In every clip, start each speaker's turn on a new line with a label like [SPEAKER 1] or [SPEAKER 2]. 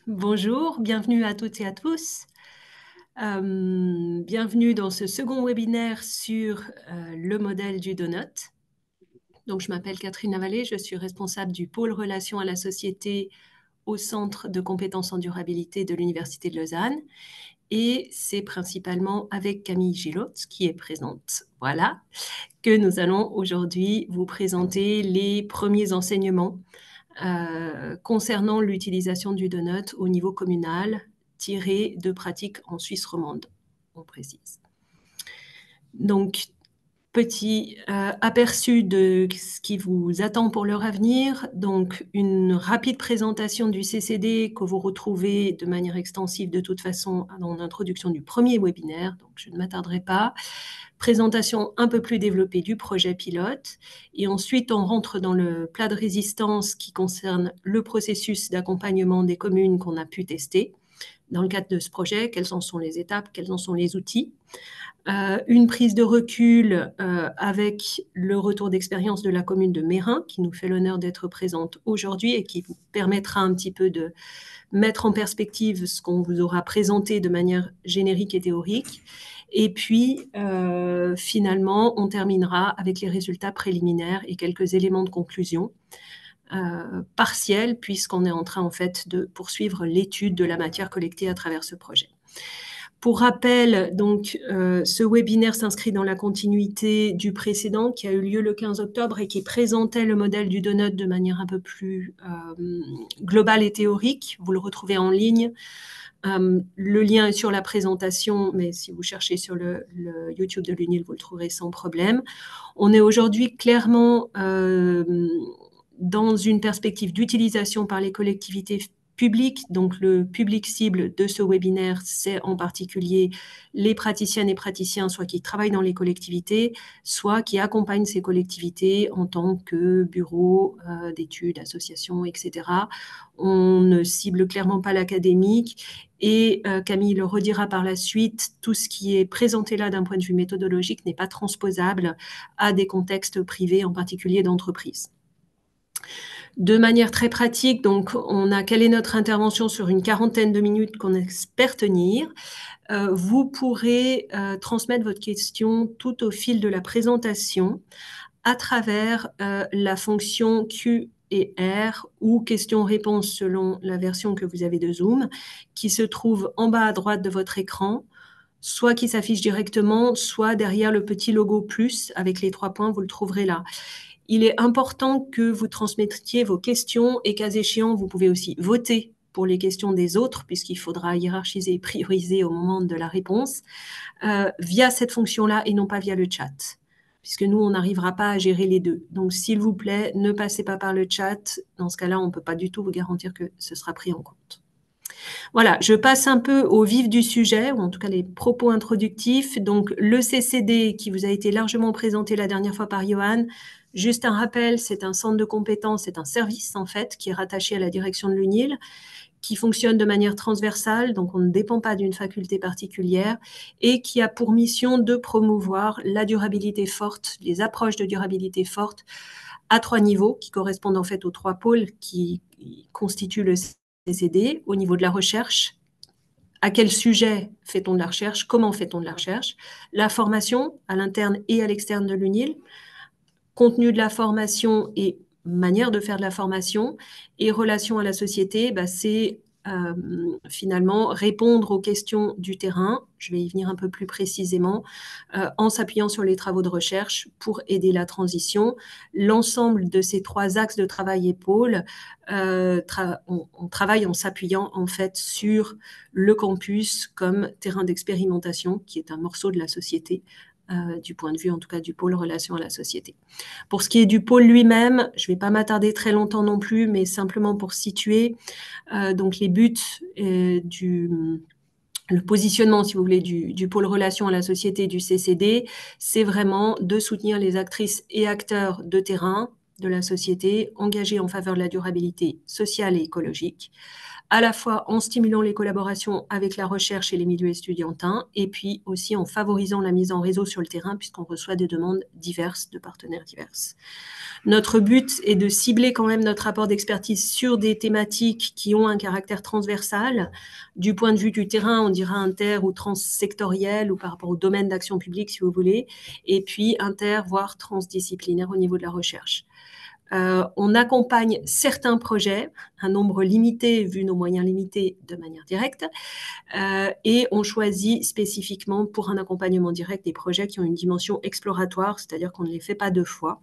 [SPEAKER 1] Bonjour, bienvenue à toutes et à tous. Bienvenue dans ce second webinaire sur le modèle du donut. Donc, je m'appelle Catherine Lavallée, je suis responsable du pôle relations à la société au Centre de compétences en durabilité de l'Université de Lausanne. Et c'est principalement avec Camille Gillotte, qui est présente, voilà, que nous allons aujourd'hui vous présenter les premiers enseignements concernant l'utilisation du donut au niveau communal, tiré de pratiques en Suisse romande, on précise. Donc, petit aperçu de ce qui vous attend pour l'heure à venir. Donc, une rapide présentation du CCD que vous retrouvez de manière extensive de toute façon dans l'introduction du premier webinaire, donc je ne m'attarderai pas. Présentation un peu plus développée du projet pilote. Et ensuite, on rentre dans le plat de résistance qui concerne le processus d'accompagnement des communes qu'on a pu tester. Dans le cadre de ce projet, quelles en sont les étapes, quels en sont les outils. Une prise de recul avec le retour d'expérience de la commune de Mérin, qui nous fait l'honneur d'être présente aujourd'hui et qui vous permettra un petit peu de mettre en perspective ce qu'on vous aura présenté de manière générique et théorique. Et puis, finalement, on terminera avec les résultats préliminaires et quelques éléments de conclusion partiels, puisqu'on est en train, en fait, de poursuivre l'étude de la matière collectée à travers ce projet. Pour rappel, donc, ce webinaire s'inscrit dans la continuité du précédent qui a eu lieu le 15 octobre et qui présentait le modèle du donut de manière un peu plus globale et théorique. Vous le retrouvez en ligne. Le lien est sur la présentation, mais si vous cherchez sur le YouTube de l'UNIL, vous le trouverez sans problème. On est aujourd'hui clairement dans une perspective d'utilisation par les collectivités public. Donc, le public cible de ce webinaire, c'est en particulier les praticiennes et praticiens, soit qui travaillent dans les collectivités, soit qui accompagnent ces collectivités en tant que bureau d'études, associations, etc. On ne cible clairement pas l'académique. Et Camille le redira par la suite, tout ce qui est présenté là d'un point de vue méthodologique n'est pas transposable à des contextes privés, en particulier d'entreprises. De manière très pratique, donc, on a calé notre intervention sur une quarantaine de minutes qu'on espère tenir. Vous pourrez transmettre votre question tout au fil de la présentation à travers la fonction Q&R ou question-réponse selon la version que vous avez de Zoom, qui se trouve en bas à droite de votre écran, soit qui s'affiche directement, soit derrière le petit logo plus avec les 3 points, vous le trouverez là. Il est important que vous transmettiez vos questions et, cas échéant, vous pouvez aussi voter pour les questions des autres, puisqu'il faudra hiérarchiser et prioriser au moment de la réponse, via cette fonction-là et non pas via le chat, puisque nous, on n'arrivera pas à gérer les deux. Donc, s'il vous plaît, ne passez pas par le chat. Dans ce cas-là, on ne peut pas du tout vous garantir que ce sera pris en compte. Voilà, je passe un peu au vif du sujet, ou en tout cas les propos introductifs. Donc, le CCD qui vous a été largement présenté la dernière fois par Johan, juste un rappel, c'est un centre de compétences, c'est un service en fait qui est rattaché à la direction de l'UNIL, qui fonctionne de manière transversale, donc on ne dépend pas d'une faculté particulière, et qui a pour mission de promouvoir la durabilité forte, les approches de durabilité forte à 3 niveaux, qui correspondent en fait aux 3 pôles qui constituent le CCD, au niveau de la recherche. À quel sujet fait-on de la recherche? Comment fait-on de la recherche? La formation à l'interne et à l'externe de l'UNIL, contenu de la formation et manière de faire de la formation, et relation à la société, c'est finalement répondre aux questions du terrain, je vais y venir un peu plus précisément, en s'appuyant sur les travaux de recherche pour aider la transition. L'ensemble de ces 3 axes de travail épaules, on travaille en s'appuyant en fait sur le campus comme terrain d'expérimentation, qui est un morceau de la société, du point de vue en tout cas du pôle relation à la société. Pour ce qui est du pôle lui-même, je ne vais pas m'attarder très longtemps non plus, mais simplement pour situer donc les buts le positionnement, si vous voulez, du pôle relation à la société du CCD, c'est vraiment de soutenir les actrices et acteurs de terrain, de la société, engagés en faveur de la durabilité sociale et écologique, à la fois en stimulant les collaborations avec la recherche et les milieux estudiantins, et puis aussi en favorisant la mise en réseau sur le terrain, puisqu'on reçoit des demandes diverses de partenaires divers. Notre but est de cibler quand même notre rapport d'expertise sur des thématiques qui ont un caractère transversal. Du point de vue du terrain, on dira inter ou transsectoriel ou par rapport au domaine d'action publique, si vous voulez, et puis inter, voire transdisciplinaire au niveau de la recherche. On accompagne certains projets, un nombre limité, vu nos moyens limités, de manière directe, et on choisit spécifiquement pour un accompagnement direct des projets qui ont une dimension exploratoire, c'est-à-dire qu'on ne les fait pas deux fois.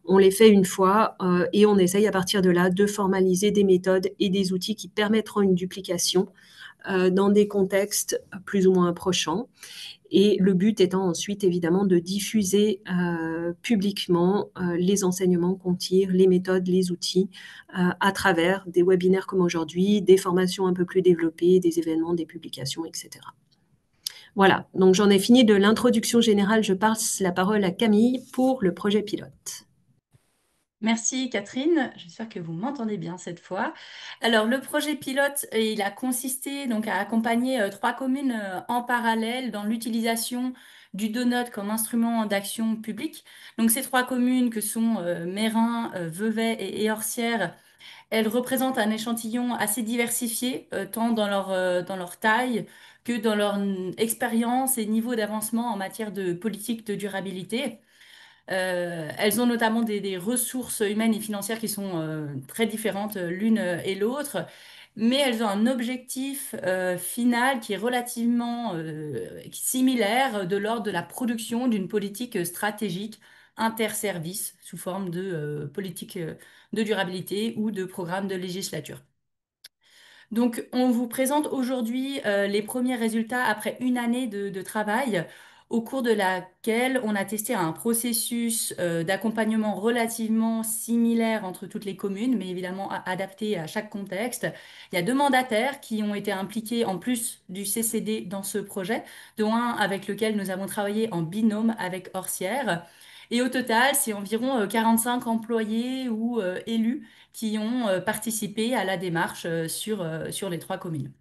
[SPEAKER 1] On les fait une fois et on essaye à partir de là de formaliser des méthodes et des outils qui permettront une duplication dans des contextes plus ou moins approchants. Et le but étant ensuite évidemment de diffuser publiquement les enseignements qu'on tire, les méthodes, les outils à travers des webinaires comme aujourd'hui, des formations un peu plus développées, des événements, des publications, etc. Voilà, donc j'en ai fini de l'introduction générale. Je passe la parole à Camille pour le projet pilote.
[SPEAKER 2] Merci Catherine, j'espère que vous m'entendez bien cette fois. Alors le projet pilote, il a consisté donc à accompagner trois communes en parallèle dans l'utilisation du donut comme instrument d'action publique. Donc ces trois communes que sont Meyrin, Vevey et Eorcières, elles représentent un échantillon assez diversifié tant dans leur taille que dans leur expérience et niveau d'avancement en matière de politique de durabilité. Elles ont notamment des ressources humaines et financières qui sont très différentes l'une et l'autre, mais elles ont un objectif final qui est relativement similaire de l'ordre de la production d'une politique stratégique interservice sous forme de politique de durabilité ou de programme de législature. Donc, on vous présente aujourd'hui les premiers résultats après une année de travail, au cours de laquelle on a testé un processus d'accompagnement relativement similaire entre toutes les communes, mais évidemment adapté à chaque contexte. Il y a deux mandataires qui ont été impliqués en plus du CCD dans ce projet, dont un avec lequel nous avons travaillé en binôme avec Orsières. Et au total, c'est environ 45 employés ou élus qui ont participé à la démarche sur les trois communes.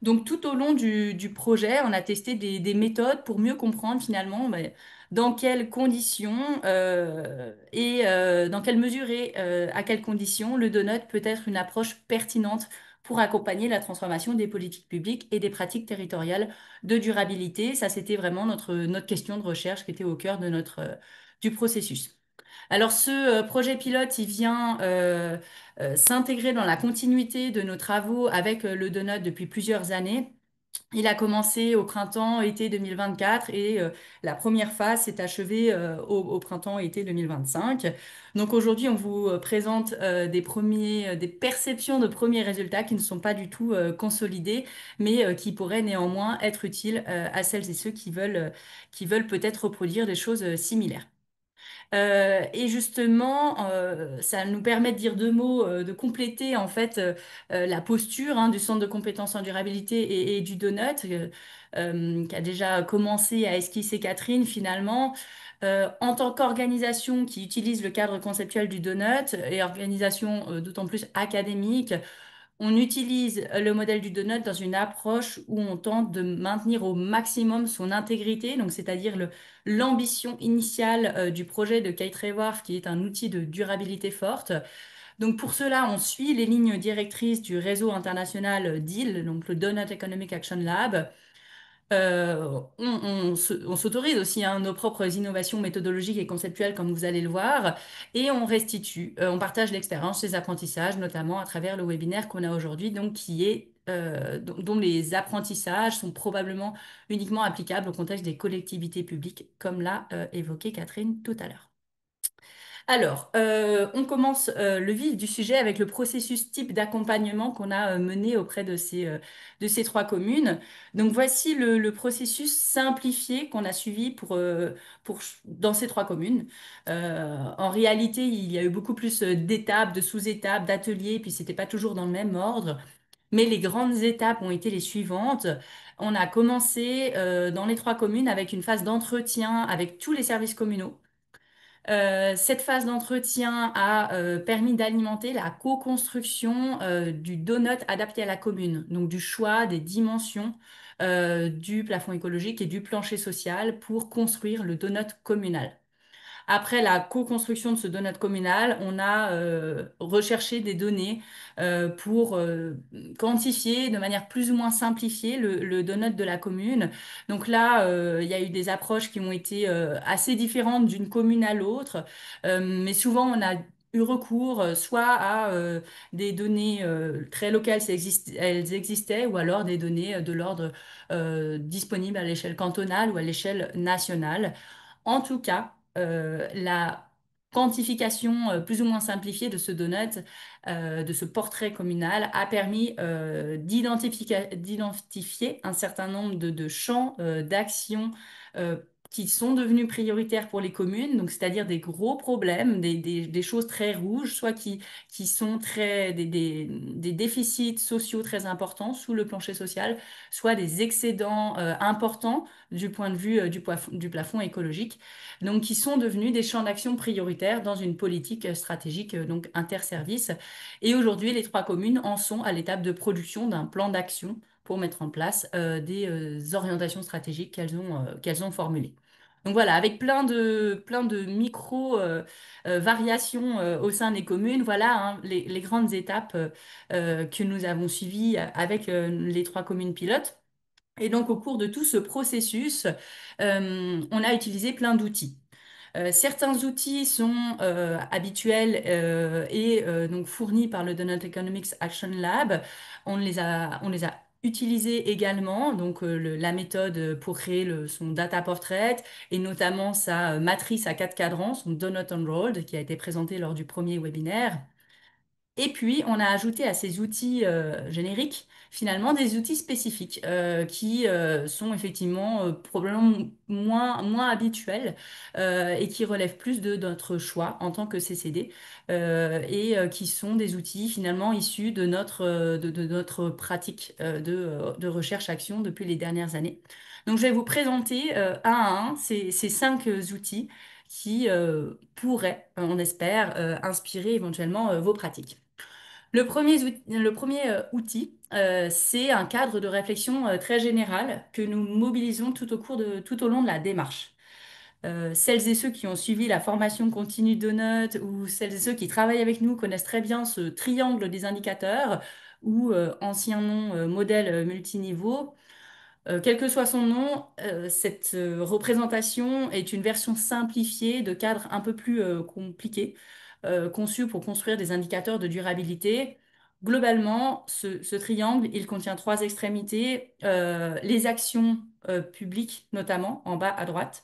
[SPEAKER 2] Donc tout au long du projet, on a testé des méthodes pour mieux comprendre finalement dans quelles conditions et dans quelle mesure et à quelles conditions le donut peut être une approche pertinente pour accompagner la transformation des politiques publiques et des pratiques territoriales de durabilité. Ça, c'était vraiment notre question de recherche qui était au cœur de du processus. Alors ce projet pilote, il vient s'intégrer dans la continuité de nos travaux avec le Donut depuis plusieurs années. Il a commencé au printemps-été 2024 et la première phase s'est achevée au printemps-été 2025. Donc aujourd'hui, on vous présente des perceptions de premiers résultats qui ne sont pas du tout consolidés, mais qui pourraient néanmoins être utiles à celles et ceux qui veulent peut-être reproduire des choses similaires. Et justement, ça nous permet de dire deux mots, de compléter en fait la posture du Centre de compétences en durabilité et du Donut, qui a déjà commencé à esquisser Catherine finalement. En tant qu'organisation qui utilise le cadre conceptuel du Donut et organisation d'autant plus académique, on utilise le modèle du donut dans une approche où on tente de maintenir au maximum son intégrité, donc c'est-à-dire l'ambition initiale du projet de Kate Raworth, qui est un outil de durabilité forte. Donc pour cela, on suit les lignes directrices du réseau international DEAL, donc le Donut Economic Action Lab, on s'autorise aussi nos propres innovations méthodologiques et conceptuelles, comme vous allez le voir, et on restitue, on partage l'expérience, les apprentissages, notamment à travers le webinaire qu'on a aujourd'hui, donc qui est dont les apprentissages sont probablement uniquement applicables au contexte des collectivités publiques, comme l'a évoqué Catherine tout à l'heure. Alors, on commence le vif du sujet avec le processus type d'accompagnement qu'on a mené auprès de ces trois communes. Donc, voici le processus simplifié qu'on a suivi dans ces trois communes. En réalité, il y a eu beaucoup plus d'étapes, de sous-étapes, d'ateliers, puis c'était pas toujours dans le même ordre. Mais les grandes étapes ont été les suivantes. On a commencé dans les trois communes avec une phase d'entretien avec tous les services communaux Cette phase d'entretien a permis d'alimenter la co-construction du donut adapté à la commune, donc du choix des dimensions du plafond écologique et du plancher social pour construire le donut communal. Après la co-construction de ce donut communal, on a recherché des données pour quantifier de manière plus ou moins simplifiée le donut de la commune. Donc là, il y a eu des approches qui ont été assez différentes d'une commune à l'autre, mais souvent on a eu recours soit à des données très locales, si elles existaient, ou alors des données de l'ordre disponibles à l'échelle cantonale ou à l'échelle nationale. En tout cas, la quantification plus ou moins simplifiée de ce donut, de ce portrait communal, a permis d'identifier un certain nombre de champs d'action euh, qui sont devenus prioritaires pour les communes, donc c'est-à-dire des gros problèmes, des choses très rouges, soit qui sont des déficits sociaux très importants sous le plancher social, soit des excédents importants du point de vue du plafond écologique, donc qui sont devenus des champs d'action prioritaires dans une politique stratégique donc interservices. Et aujourd'hui, les trois communes en sont à l'étape de production d'un plan d'action pour mettre en place des orientations stratégiques qu'elles ont formulées. Donc voilà, avec plein de micro variations au sein des communes, voilà hein, les grandes étapes que nous avons suivies avec les trois communes pilotes. Et donc, au cours de tout ce processus, on a utilisé plein d'outils. Certains outils sont habituels et donc fournis par le Donut Economics Action Lab. On les a utilisés également, donc la méthode pour créer son data portrait et notamment sa matrice à quatre cadrans, son Donut Unrolled, qui a été présenté lors du premier webinaire. Et puis, on a ajouté à ces outils génériques, finalement, des outils spécifiques qui sont effectivement probablement moins habituels et qui relèvent plus de notre choix en tant que CCD et qui sont des outils finalement issus de notre pratique de recherche-action depuis les dernières années. Donc, je vais vous présenter un à un ces cinq outils qui pourraient, on espère, inspirer éventuellement vos pratiques. Le premier outil, c'est un cadre de réflexion très général que nous mobilisons tout au long de la démarche. Celles et ceux qui ont suivi la formation continue de Donut ou celles et ceux qui travaillent avec nous connaissent très bien ce triangle des indicateurs ou ancien nom modèle multiniveau. Quel que soit son nom, cette représentation est une version simplifiée de cadres un peu plus compliqués, conçus pour construire des indicateurs de durabilité. Globalement, ce triangle, il contient trois extrémités, les actions publiques notamment en bas à droite,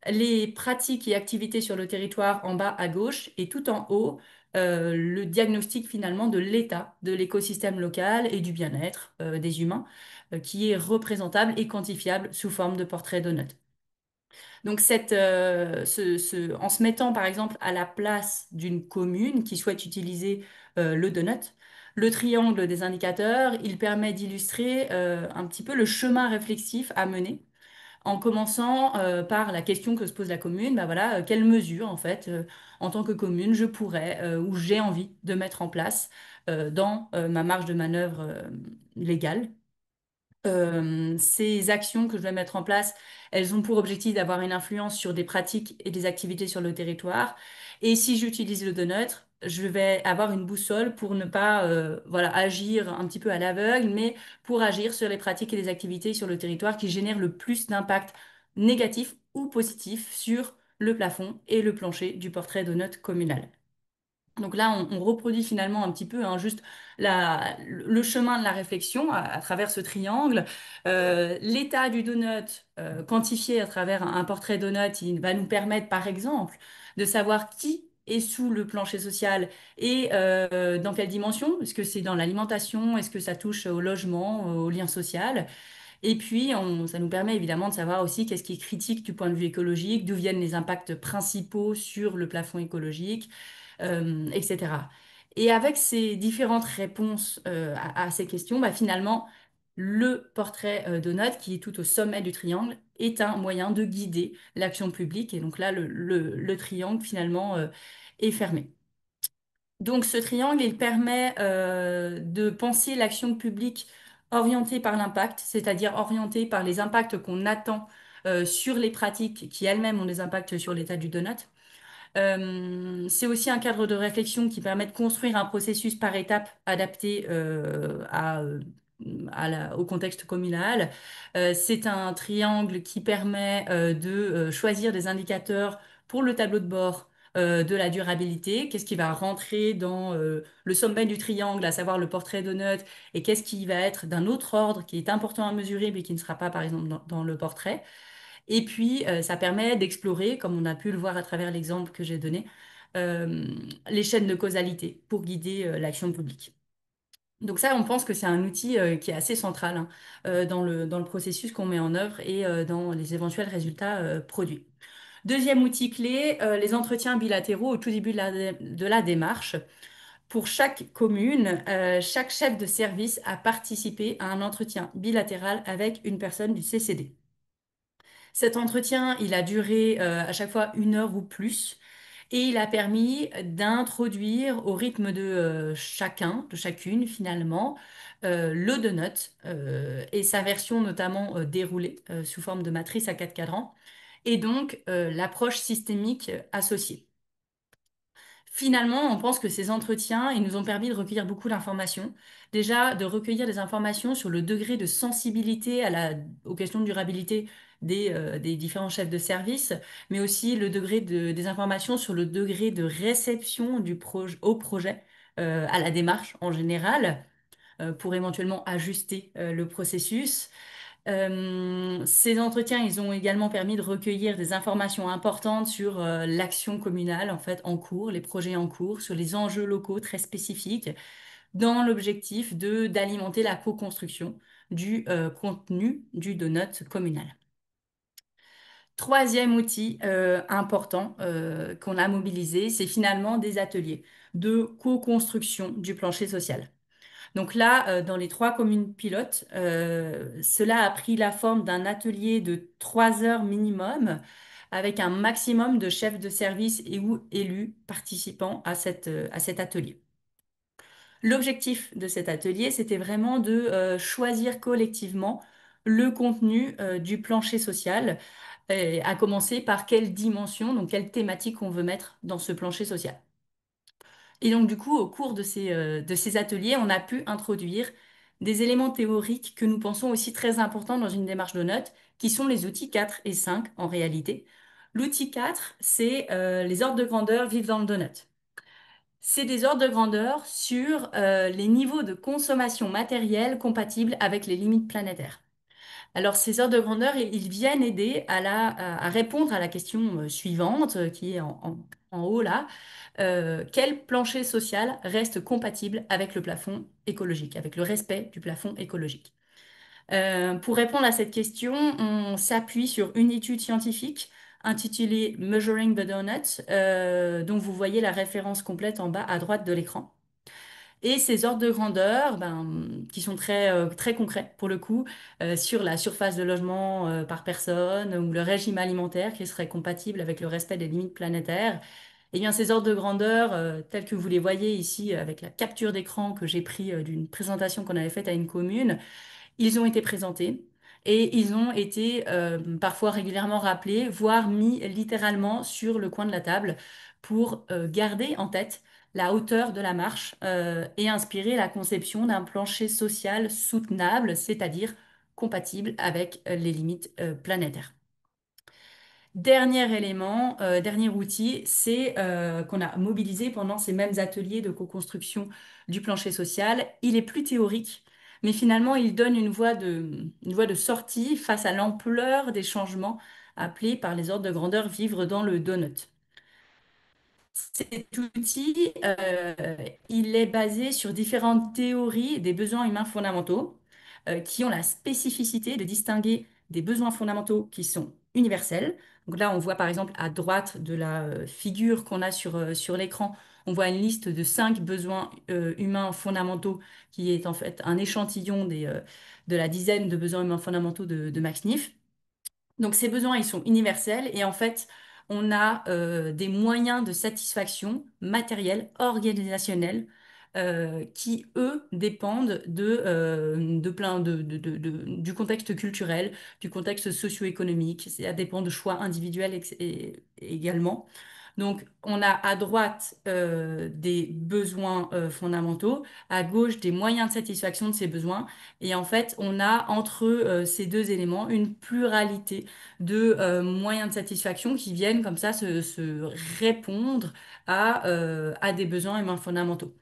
[SPEAKER 2] les pratiques et activités sur le territoire en bas à gauche et tout en haut, le diagnostic finalement de l'état de l'écosystème local et du bien-être des humains, qui est représentable et quantifiable sous forme de portrait donut. Donc, en se mettant par exemple à la place d'une commune qui souhaite utiliser le donut, le triangle des indicateurs, il permet d'illustrer un petit peu le chemin réflexif à mener en commençant par la question que se pose la commune, bah voilà, quelles mesures en fait, en tant que commune, je pourrais ou j'ai envie de mettre en place dans ma marge de manœuvre légale. Ces actions que je vais mettre en place, elles ont pour objectif d'avoir une influence sur des pratiques et des activités sur le territoire. Et si j'utilise le donut, je vais avoir une boussole pour ne pas voilà, agir un petit peu à l'aveugle, mais pour agir sur les pratiques et les activités sur le territoire qui génèrent le plus d'impact négatif ou positif sur le plafond et le plancher du portrait donut communal. Donc là, on reproduit finalement un petit peu hein, juste le chemin de la réflexion à travers ce triangle. L'état du donut quantifié à travers un portrait donut, il va nous permettre par exemple de savoir qui est sous le plancher social et dans quelle dimension. Est-ce que c'est dans l'alimentation? Est-ce que ça touche au logement, au lien social? Et puis, ça nous permet évidemment de savoir aussi qu'est-ce qui est critique du point de vue écologique, d'où viennent les impacts principaux sur le plafond écologique, etc. Et avec ces différentes réponses à ces questions, bah, finalement, le portrait donut, qui est tout au sommet du triangle, est un moyen de guider l'action publique. Et donc là, le triangle, finalement, est fermé. Donc ce triangle, il permet de penser l'action publique orientée par l'impact, c'est-à-dire orientée par les impacts qu'on attend sur les pratiques qui elles-mêmes ont des impacts sur l'état du donut. C'est aussi un cadre de réflexion qui permet de construire un processus par étapes adapté au contexte communal. C'est un triangle qui permet de choisir des indicateurs pour le tableau de bord de la durabilité. Qu'est-ce qui va rentrer dans le sommet du triangle, à savoir le portrait de note, et qu'est-ce qui va être d'un autre ordre qui est important à mesurer mais qui ne sera pas, par exemple, dans le portrait. Et puis, ça permet d'explorer, comme on a pu le voir à travers l'exemple que j'ai donné, euh, les chaînes de causalité pour guider l'action publique. Donc ça, on pense que c'est un outil qui est assez central, hein, dans le processus qu'on met en œuvre et dans les éventuels résultats produits. Deuxième outil clé, les entretiens bilatéraux au tout début de la démarche. Pour chaque commune, chaque chef de service a participé à un entretien bilatéral avec une personne du CCD. Cet entretien, il a duré à chaque fois 1 heure ou plus, et il a permis d'introduire au rythme de chacun, de chacune finalement, le donut et sa version notamment déroulée sous forme de matrice à 4 cadrans, et donc l'approche systémique associée. Finalement, on pense que ces entretiens, ils nous ont permis de recueillir beaucoup d'informations. Déjà, de recueillir des informations sur le degré de sensibilité aux questions de durabilité des différents chefs de service, mais aussi des informations sur le degré de réception au projet, à la démarche en général, pour éventuellement ajuster le processus. Ces entretiens, ils ont également permis de recueillir des informations importantes sur l'action communale en fait en cours, les projets en cours, sur les enjeux locaux très spécifiques, dans l'objectif de d'alimenter la co-construction du contenu du donut communal. Troisième outil important qu'on a mobilisé, c'est finalement des ateliers de co-construction du plancher social. Donc là, dans les 3 communes pilotes, cela a pris la forme d'un atelier de 3 heures minimum, avec un maximum de chefs de service et ou élus participant à cet atelier. L'objectif de cet atelier, c'était vraiment de choisir collectivement le contenu du plancher social, à commencer par quelle dimension, donc quelle thématique on veut mettre dans ce plancher social. Et donc, du coup, au cours de ces ateliers, on a pu introduire des éléments théoriques que nous pensons aussi très importants dans une démarche de notes, qui sont les outils 4 et 5 en réalité. L'outil 4, c'est les ordres de grandeur vivent dans le donut. C'est des ordres de grandeur sur les niveaux de consommation matérielle compatibles avec les limites planétaires. Alors, ces ordres de grandeur, ils viennent aider à répondre à la question suivante, qui est en haut là. Quel plancher social reste compatible avec le plafond écologique, avec le respect du plafond écologique? Pour répondre à cette question, on s'appuie sur une étude scientifique intitulée Measuring the Donut, dont vous voyez la référence complète en bas à droite de l'écran. Et ces ordres de grandeur, qui sont très concrets pour le coup, sur la surface de logement par personne ou le régime alimentaire qui serait compatible avec le respect des limites planétaires, eh bien ces ordres de grandeur, tels que vous les voyez ici avec la capture d'écran que j'ai pris d'une présentation qu'on avait faite à une commune, ils ont été présentés et ils ont été parfois régulièrement rappelés, voire mis littéralement sur le coin de la table pour garder en tête la hauteur de la marche et inspirer la conception d'un plancher social soutenable, c'est-à-dire compatible avec les limites planétaires. Dernier élément, dernier outil, c'est qu'on a mobilisé pendant ces mêmes ateliers de co-construction du plancher social. Il est plus théorique, mais finalement, il donne une voie de sortie face à l'ampleur des changements appelés par les ordres de grandeur vivre dans le donut. Cet outil, il est basé sur différentes théories des besoins humains fondamentaux qui ont la spécificité de distinguer des besoins fondamentaux qui sont universels. Donc là, on voit par exemple à droite de la figure qu'on a sur l'écran, on voit une liste de 5 besoins humains fondamentaux qui est en fait un échantillon de la dizaine de besoins humains fondamentaux de Max Neff. Donc ces besoins, ils sont universels et en fait, on a des moyens de satisfaction matériels, organisationnels, qui, eux, dépendent de plein du contexte culturel, du contexte socio-économique. Ça dépend de choix individuels également. Donc, on a à droite des besoins fondamentaux, à gauche des moyens de satisfaction de ces besoins. Et en fait, on a entre ces deux éléments une pluralité de moyens de satisfaction qui viennent comme ça se répondre à des besoins humains fondamentaux.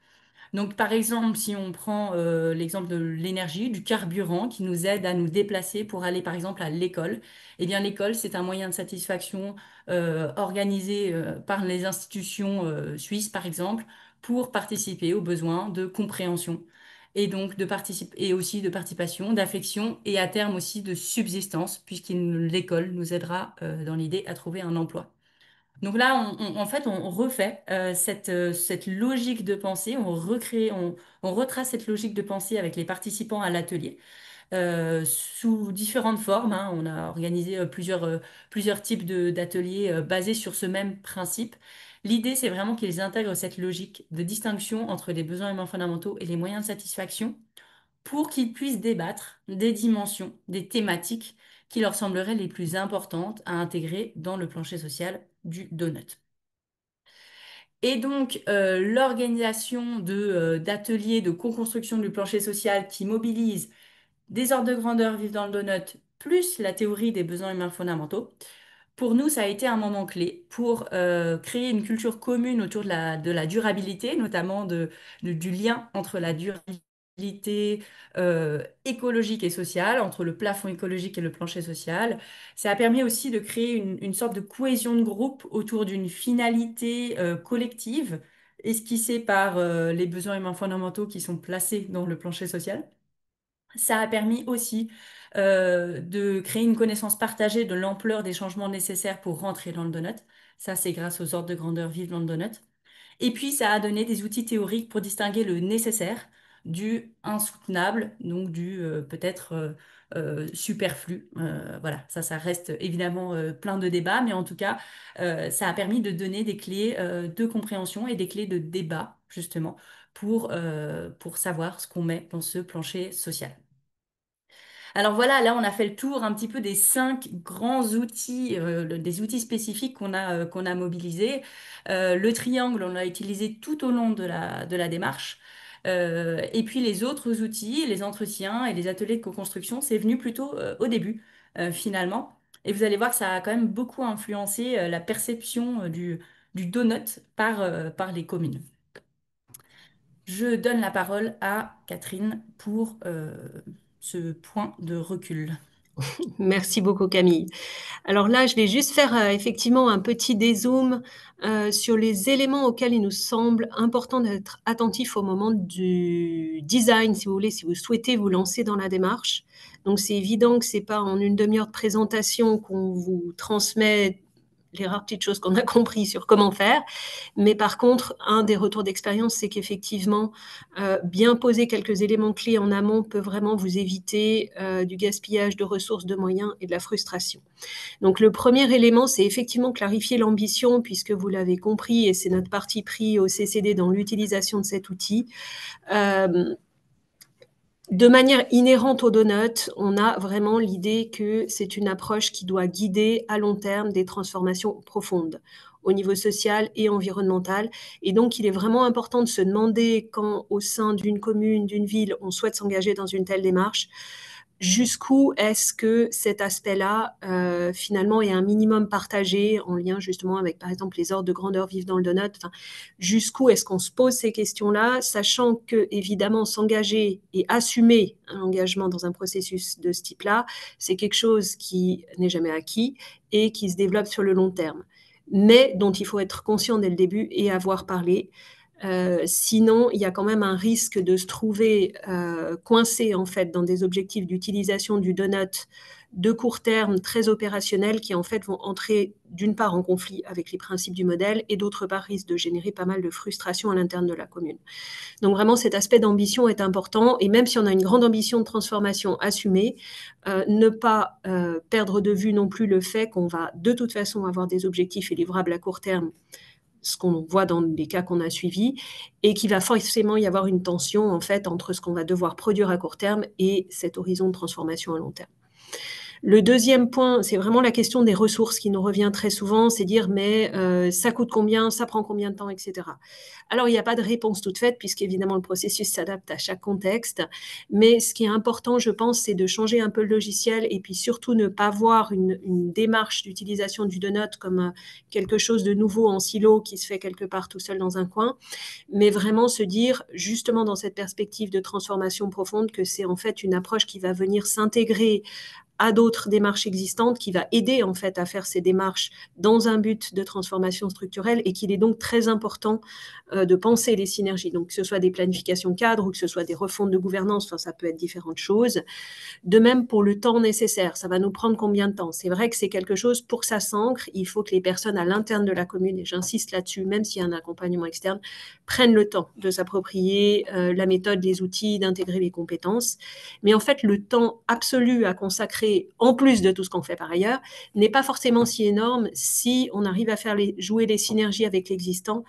[SPEAKER 2] Donc, par exemple, si on prend l'exemple de l'énergie, du carburant qui nous aide à nous déplacer pour aller, par exemple, à l'école, eh bien, l'école, c'est un moyen de satisfaction organisé par les institutions suisses, par exemple, pour participer aux besoins de compréhension et donc et aussi de participation, d'affection et à terme aussi de subsistance, puisque l'école nous aidera dans l'idée à trouver un emploi. Donc là, en fait, on refait cette logique de pensée, on retrace cette logique de pensée avec les participants à l'atelier sous différentes formes, hein. On a organisé plusieurs types d'ateliers basés sur ce même principe. L'idée, c'est vraiment qu'ils intègrent cette logique de distinction entre les besoins humains fondamentaux et les moyens de satisfaction pour qu'ils puissent débattre des dimensions, des thématiques qui leur sembleraient les plus importantes à intégrer dans le plancher social du donut. Et donc, l'organisation d'ateliers de co-construction du plancher social qui mobilise des ordres de grandeur vivent dans le donut, plus la théorie des besoins humains fondamentaux. Pour nous, ça a été un moment clé pour créer une culture commune autour de la durabilité, notamment du lien entre la durabilité écologique et sociale, entre le plafond écologique et le plancher social. Ça a permis aussi de créer une sorte de cohésion de groupe autour d'une finalité collective, esquissée par les besoins humains fondamentaux qui sont placés dans le plancher social. Ça a permis aussi de créer une connaissance partagée de l'ampleur des changements nécessaires pour rentrer dans le donut. Ça, c'est grâce aux ordres de grandeur vivent dans le donut. Et puis, ça a donné des outils théoriques pour distinguer le nécessaire du insoutenable, donc du peut-être superflu. Voilà, ça reste évidemment plein de débats, mais en tout cas, ça a permis de donner des clés de compréhension et des clés de débat, justement, pour savoir ce qu'on met dans ce plancher social. Alors voilà, là on a fait le tour un petit peu des 5 grands outils, des outils spécifiques qu'on a mobilisés. Le triangle, on l'a utilisé tout au long de la démarche. Et puis les autres outils, les entretiens et les ateliers de co-construction, c'est venu plutôt au début, finalement. Et vous allez voir que ça a quand même beaucoup influencé la perception du donut par les communes. Je donne la parole à Catherine pour ce point de recul.
[SPEAKER 1] Merci beaucoup, Camille. Alors là, je vais juste faire effectivement un petit dézoom sur les éléments auxquels il nous semble important d'être attentif au moment du design, si vous voulez, si vous souhaitez vous lancer dans la démarche. Donc, c'est évident que c'est pas en une demi-heure de présentation qu'on vous transmet les rares petites choses qu'on a compris sur comment faire. Mais par contre, un des retours d'expérience, c'est qu'effectivement, bien poser quelques éléments clés en amont peut vraiment vous éviter du gaspillage de ressources, de moyens et de la frustration. Donc le premier élément, c'est effectivement clarifier l'ambition, puisque vous l'avez compris, et c'est notre parti pris au CCD dans l'utilisation de cet outil. De manière inhérente au donut, on a vraiment l'idée que c'est une approche qui doit guider à long terme des transformations profondes au niveau social et environnemental. Et donc, il est vraiment important de se demander quand, au sein d'une commune, d'une ville, on souhaite s'engager dans une telle démarche, jusqu'où est-ce que cet aspect-là, finalement, est un minimum partagé en lien justement avec, par exemple, les ordres de grandeur vivent dans le donut. Enfin, jusqu'où est-ce qu'on se pose ces questions-là, sachant que, évidemment, s'engager et assumer un engagement dans un processus de ce type-là, c'est quelque chose qui n'est jamais acquis et qui se développe sur le long terme, mais dont il faut être conscient dès le début et avoir parlé. Sinon, il y a quand même un risque de se trouver coincé en fait dans des objectifs d'utilisation du donut de court terme très opérationnels qui en fait vont entrer d'une part en conflit avec les principes du modèle et d'autre part risquent de générer pas mal de frustration à l'interne de la commune. Donc vraiment cet aspect d'ambition est important et même si on a une grande ambition de transformation assumée, ne pas perdre de vue non plus le fait qu'on va de toute façon avoir des objectifs et livrables à court terme, ce qu'on voit dans les cas qu'on a suivis, et qu'il va forcément y avoir une tension en fait entre ce qu'on va devoir produire à court terme et cet horizon de transformation à long terme. Le deuxième point, c'est vraiment la question des ressources qui nous revient très souvent, c'est dire mais ça coûte combien, ça prend combien de temps, etc. Alors il n'y a pas de réponse toute faite puisqu'évidemment le processus s'adapte à chaque contexte, mais ce qui est important, je pense, c'est de changer un peu le logiciel et puis surtout ne pas voir une démarche d'utilisation du donut comme quelque chose de nouveau en silo qui se fait quelque part tout seul dans un coin, mais vraiment se dire justement dans cette perspective de transformation profonde que c'est en fait une approche qui va venir s'intégrer à d'autres démarches existantes, qui va aider en fait à faire ces démarches dans un but de transformation structurelle et qu'il est donc très important de penser les synergies. Donc que ce soit des planifications cadres ou que ce soit des refontes de gouvernance, enfin ça peut être différentes choses. De même pour le temps nécessaire, ça va nous prendre combien de temps? C'est vrai que c'est quelque chose, pour que ça s'ancre, il faut que les personnes à l'interne de la commune, et j'insiste là-dessus, même s'il y a un accompagnement externe, prennent le temps de s'approprier la méthode, les outils, d'intégrer les compétences. Mais en fait, le temps absolu à consacrer, en plus de tout ce qu'on fait par ailleurs, n'est pas forcément si énorme si on arrive à faire jouer les synergies avec l'existant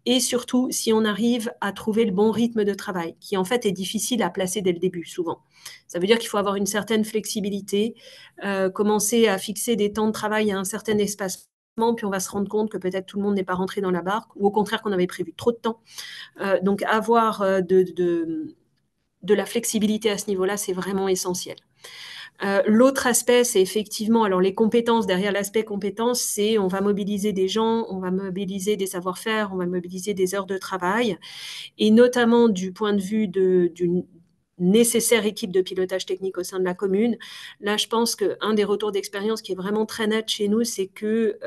[SPEAKER 1] et surtout si on arrive à trouver le bon rythme de travail, qui en fait est difficile à placer dès le début souvent. Ça veut dire qu'il faut avoir une certaine flexibilité, commencer à fixer des temps de travail à un certain espacement, puis on va se rendre compte que peut-être tout le monde n'est pas rentré dans la barque, ou au contraire qu'on avait prévu trop de temps. Donc avoir de la flexibilité à ce niveau-là, c'est vraiment essentiel. L'autre aspect, c'est effectivement, alors les compétences, derrière l'aspect compétences, c'est on va mobiliser des gens, on va mobiliser des savoir-faire, on va mobiliser des heures de travail, et notamment du point de vue d'une nécessaire équipe de pilotage technique au sein de la commune. Là, je pense qu'un des retours d'expérience qui est vraiment très net chez nous, c'est que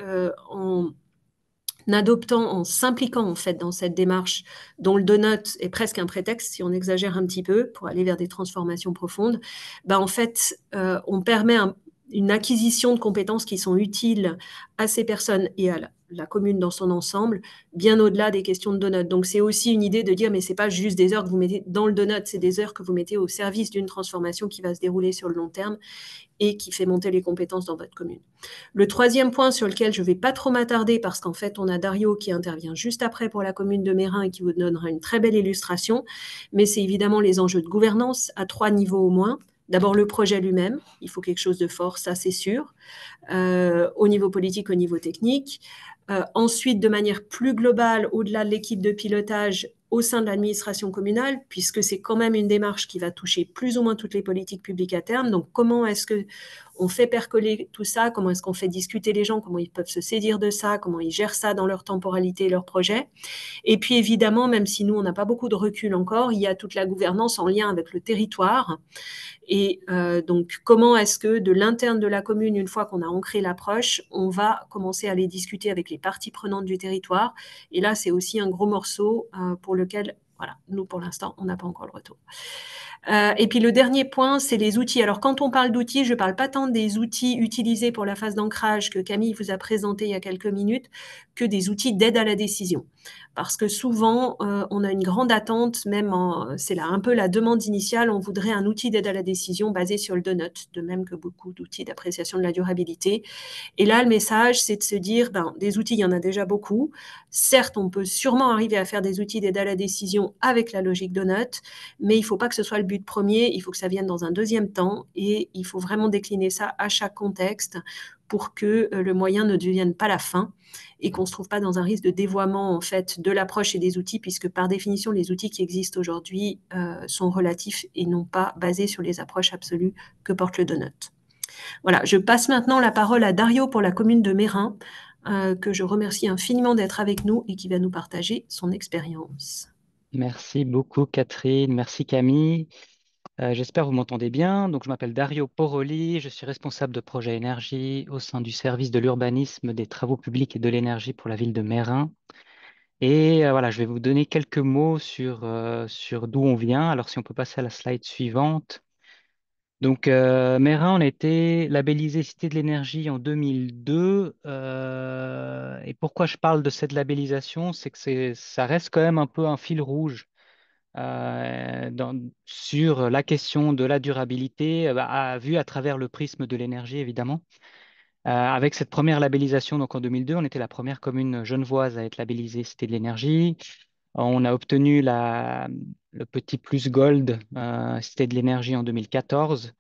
[SPEAKER 1] adoptant, en s'impliquant en fait dans cette démarche dont le donut est presque un prétexte, si on exagère un petit peu, pour aller vers des transformations profondes, bah en fait, on permet une acquisition de compétences qui sont utiles à ces personnes et à la commune dans son ensemble, bien au-delà des questions de donut. Donc c'est aussi une idée de dire, mais c'est pas juste des heures que vous mettez dans le donut, c'est des heures que vous mettez au service d'une transformation qui va se dérouler sur le long terme et qui fait monter les compétences dans votre commune. Le troisième point sur lequel je ne vais pas trop m'attarder parce qu'en fait, on a Dario qui intervient juste après pour la commune de Mérin et qui vous donnera une très belle illustration, mais c'est évidemment les enjeux de gouvernance à 3 niveaux au moins. D'abord, le projet lui-même, il faut quelque chose de fort, ça c'est sûr, au niveau politique, au niveau technique. Ensuite, de manière plus globale, au-delà de l'équipe de pilotage, au sein de l'administration communale, puisque c'est quand même une démarche qui va toucher plus ou moins toutes les politiques publiques à terme. Donc, comment est-ce que on fait percoler tout ça? Comment est-ce qu'on fait discuter les gens? Comment ils peuvent se saisir de ça? Comment ils gèrent ça dans leur temporalité et leur projet? Et puis, évidemment, même si nous, on n'a pas beaucoup de recul encore, il y a toute la gouvernance en lien avec le territoire. Et donc, comment est-ce que de l'interne de la commune, une fois qu'on a ancré l'approche, on va commencer à aller discuter avec les parties prenantes du territoire? Et là, c'est aussi un gros morceau pour lequel, voilà, nous, pour l'instant, on n'a pas encore le retour. Et puis le dernier point, c'est les outils. Alors quand on parle d'outils, je ne parle pas tant des outils utilisés pour la phase d'ancrage que Camille vous a présenté il y a quelques minutes, que des outils d'aide à la décision. Parce que souvent, on a une grande attente, même c'est là un peu la demande initiale, on voudrait un outil d'aide à la décision basé sur le donut, de même que beaucoup d'outils d'appréciation de la durabilité. Et là, le message, c'est de se dire, ben, des outils, il y en a déjà beaucoup. Certes, on peut sûrement arriver à faire des outils d'aide à la décision avec la logique donut, mais il ne faut pas que ce soit le but premier, il faut que ça vienne dans un deuxième temps et il faut vraiment décliner ça à chaque contexte pour que le moyen ne devienne pas la fin et qu'on ne se trouve pas dans un risque de dévoiement en fait de l'approche et des outils, puisque par définition, les outils qui existent aujourd'hui sont relatifs et non pas basés sur les approches absolues que porte le donut. Voilà, je passe maintenant la parole à Dario pour la commune de Mérin, que je remercie infiniment d'être avec nous et qui va nous partager son expérience.
[SPEAKER 3] Merci beaucoup, Catherine. Merci, Camille. J'espère que vous m'entendez bien. Donc, je m'appelle Dario Poroli. Je suis responsable de projet énergie au sein du service de l'urbanisme, des travaux publics et de l'énergie pour la ville de Mérin. Et voilà, je vais vous donner quelques mots sur d'où on vient. Alors, si on peut passer à la slide suivante. Donc, Meyrin, on a été labellisé Cité de l'énergie en 2002. Et pourquoi je parle de cette labellisation, c'est que ça reste quand même un peu un fil rouge sur la question de la durabilité, vue à travers le prisme de l'énergie, évidemment. Avec cette première labellisation, donc en 2002, on était la première commune genevoise à être labellisée Cité de l'énergie. On a obtenu le petit plus Gold Cité de l'énergie en 2014.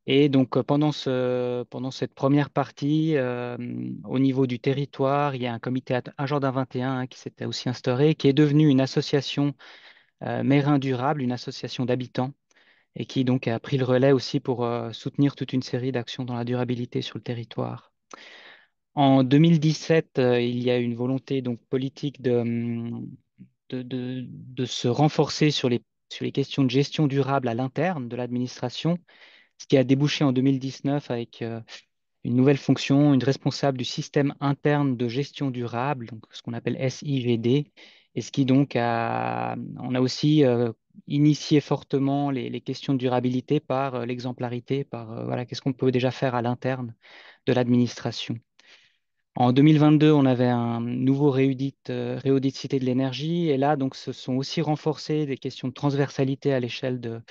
[SPEAKER 3] Et donc, pendant cette première partie, au niveau du territoire, il y a un comité Agenda 21 qui s'était aussi instauré, qui est devenu une association Meyrin Durable, une association d'habitants, et qui donc a pris le relais aussi pour soutenir toute une série d'actions dans la durabilité sur le territoire. En 2017, il y a une volonté donc politique de se renforcer sur les questions de gestion durable à l'interne de l'administration, ce qui a débouché en 2019 avec une nouvelle fonction, une responsable du système interne de gestion durable, donc ce qu'on appelle SIGD, et ce qui donc on a aussi initié fortement les questions de durabilité par l'exemplarité, par voilà, qu'est-ce qu'on peut déjà faire à l'interne de l'administration. En 2022, on avait un nouveau réaudit Cité de l'énergie, et là, donc, se sont aussi renforcées des questions de transversalité à l'échelle de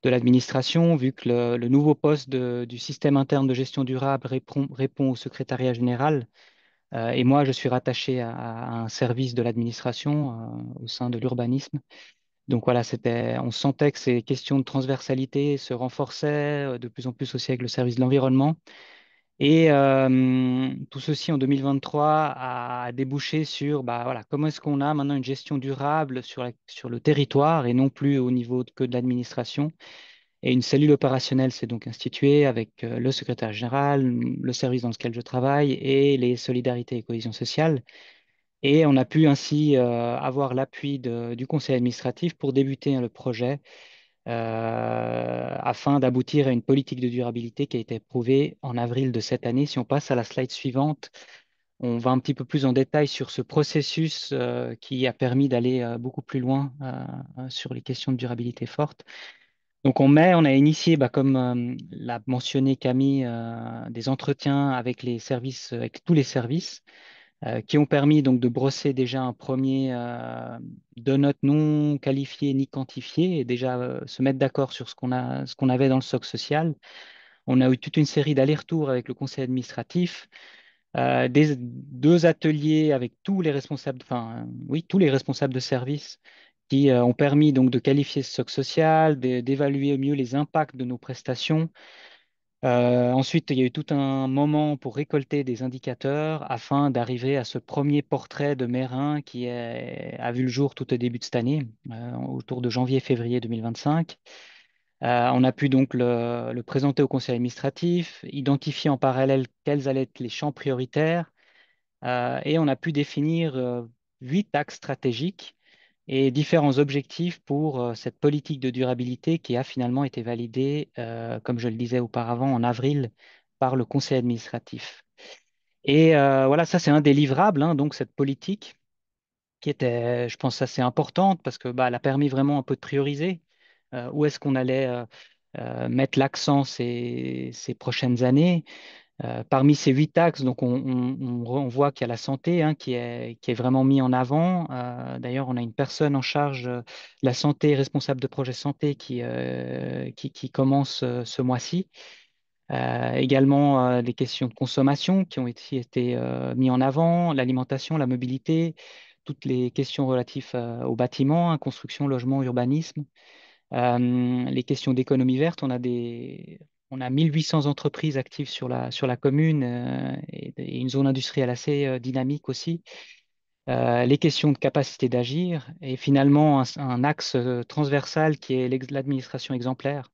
[SPEAKER 3] l'administration, vu que le nouveau poste du système interne de gestion durable répond au secrétariat général. Et moi, je suis rattaché à un service de l'administration au sein de l'urbanisme. Donc voilà, on sentait que ces questions de transversalité se renforçaient de plus en plus aussi avec le service de l'environnement. Et tout ceci en 2023 a débouché sur bah, voilà, comment est-ce qu'on a maintenant une gestion durable sur le territoire et non plus au niveau que de l'administration. Et une cellule opérationnelle s'est donc instituée avec le secrétaire général, le service dans lequel je travaille et les solidarités et cohésion sociale. Et on a pu ainsi avoir l'appui du conseil administratif pour débuter le projet afin d'aboutir à une politique de durabilité qui a été approuvée en avril de cette année. Si on passe à la slide suivante, on va un petit peu plus en détail sur ce processus qui a permis d'aller beaucoup plus loin sur les questions de durabilité forte. Donc en mai, on a initié, bah, comme l'a mentionné Camille, des entretiens avec les services, avec tous les services, qui ont permis donc de brosser déjà un premier donut non qualifié ni quantifié et déjà se mettre d'accord sur ce qu'on avait dans le socle social. On a eu toute une série d'allers-retours avec le conseil administratif, deux ateliers avec tous les responsables, enfin oui, tous les responsables de service qui ont permis donc de qualifier ce socle social, d'évaluer au mieux les impacts de nos prestations. Ensuite, il y a eu tout un moment pour récolter des indicateurs afin d'arriver à ce premier portrait de Meyrin a vu le jour tout au début de cette année, autour de janvier-février 2025. On a pu donc le présenter au conseil administratif, identifier en parallèle quels allaient être les champs prioritaires, et on a pu définir 8 axes stratégiques et différents objectifs pour cette politique de durabilité qui a finalement été validée, comme je le disais auparavant, en avril par le conseil administratif. Et voilà, ça c'est un des livrables, hein, donc cette politique qui était, je pense, assez importante parce que bah, elle a permis vraiment un peu de prioriser où est-ce qu'on allait mettre l'accent ces prochaines années. Parmi ces 8 axes, donc on voit qu'il y a la santé hein, qui est vraiment mis en avant. D'ailleurs, on a une personne en charge de la santé, responsable de projet santé, qui commence ce mois-ci. Également, les questions de consommation qui ont été mis en avant, l'alimentation, la mobilité, toutes les questions relatives au bâtiment, hein, construction, logement, urbanisme. Les questions d'économie verte, on a 1800 entreprises actives sur la commune et une zone industrielle assez dynamique aussi. Les questions de capacité d'agir et finalement un axe transversal qui est l'administration exemplaire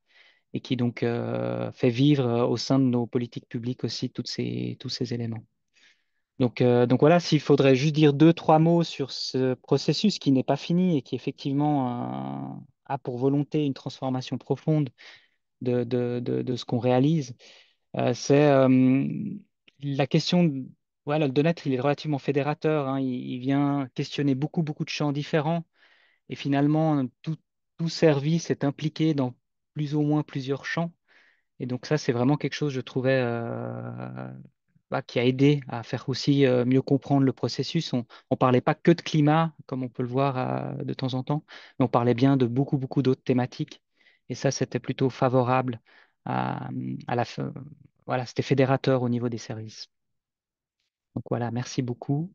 [SPEAKER 3] et qui donc fait vivre au sein de nos politiques publiques aussi tous ces éléments. Donc voilà, s'il faudrait juste dire deux, trois mots sur ce processus qui n'est pas fini et qui effectivement a pour volonté une transformation profonde de ce qu'on réalise, c'est la question, voilà, le donut, il est relativement fédérateur, hein, il vient questionner beaucoup, beaucoup de champs différents et finalement, tout service est impliqué dans plus ou moins plusieurs champs. Et donc ça, c'est vraiment quelque chose, je trouvais, qui a aidé à faire aussi mieux comprendre le processus. On ne parlait pas que de climat, comme on peut le voir de temps en temps, mais on parlait bien de beaucoup, beaucoup d'autres thématiques. Et ça, c'était plutôt favorable à, à la fin. Voilà, c'était fédérateur au niveau des services. Donc voilà, merci beaucoup.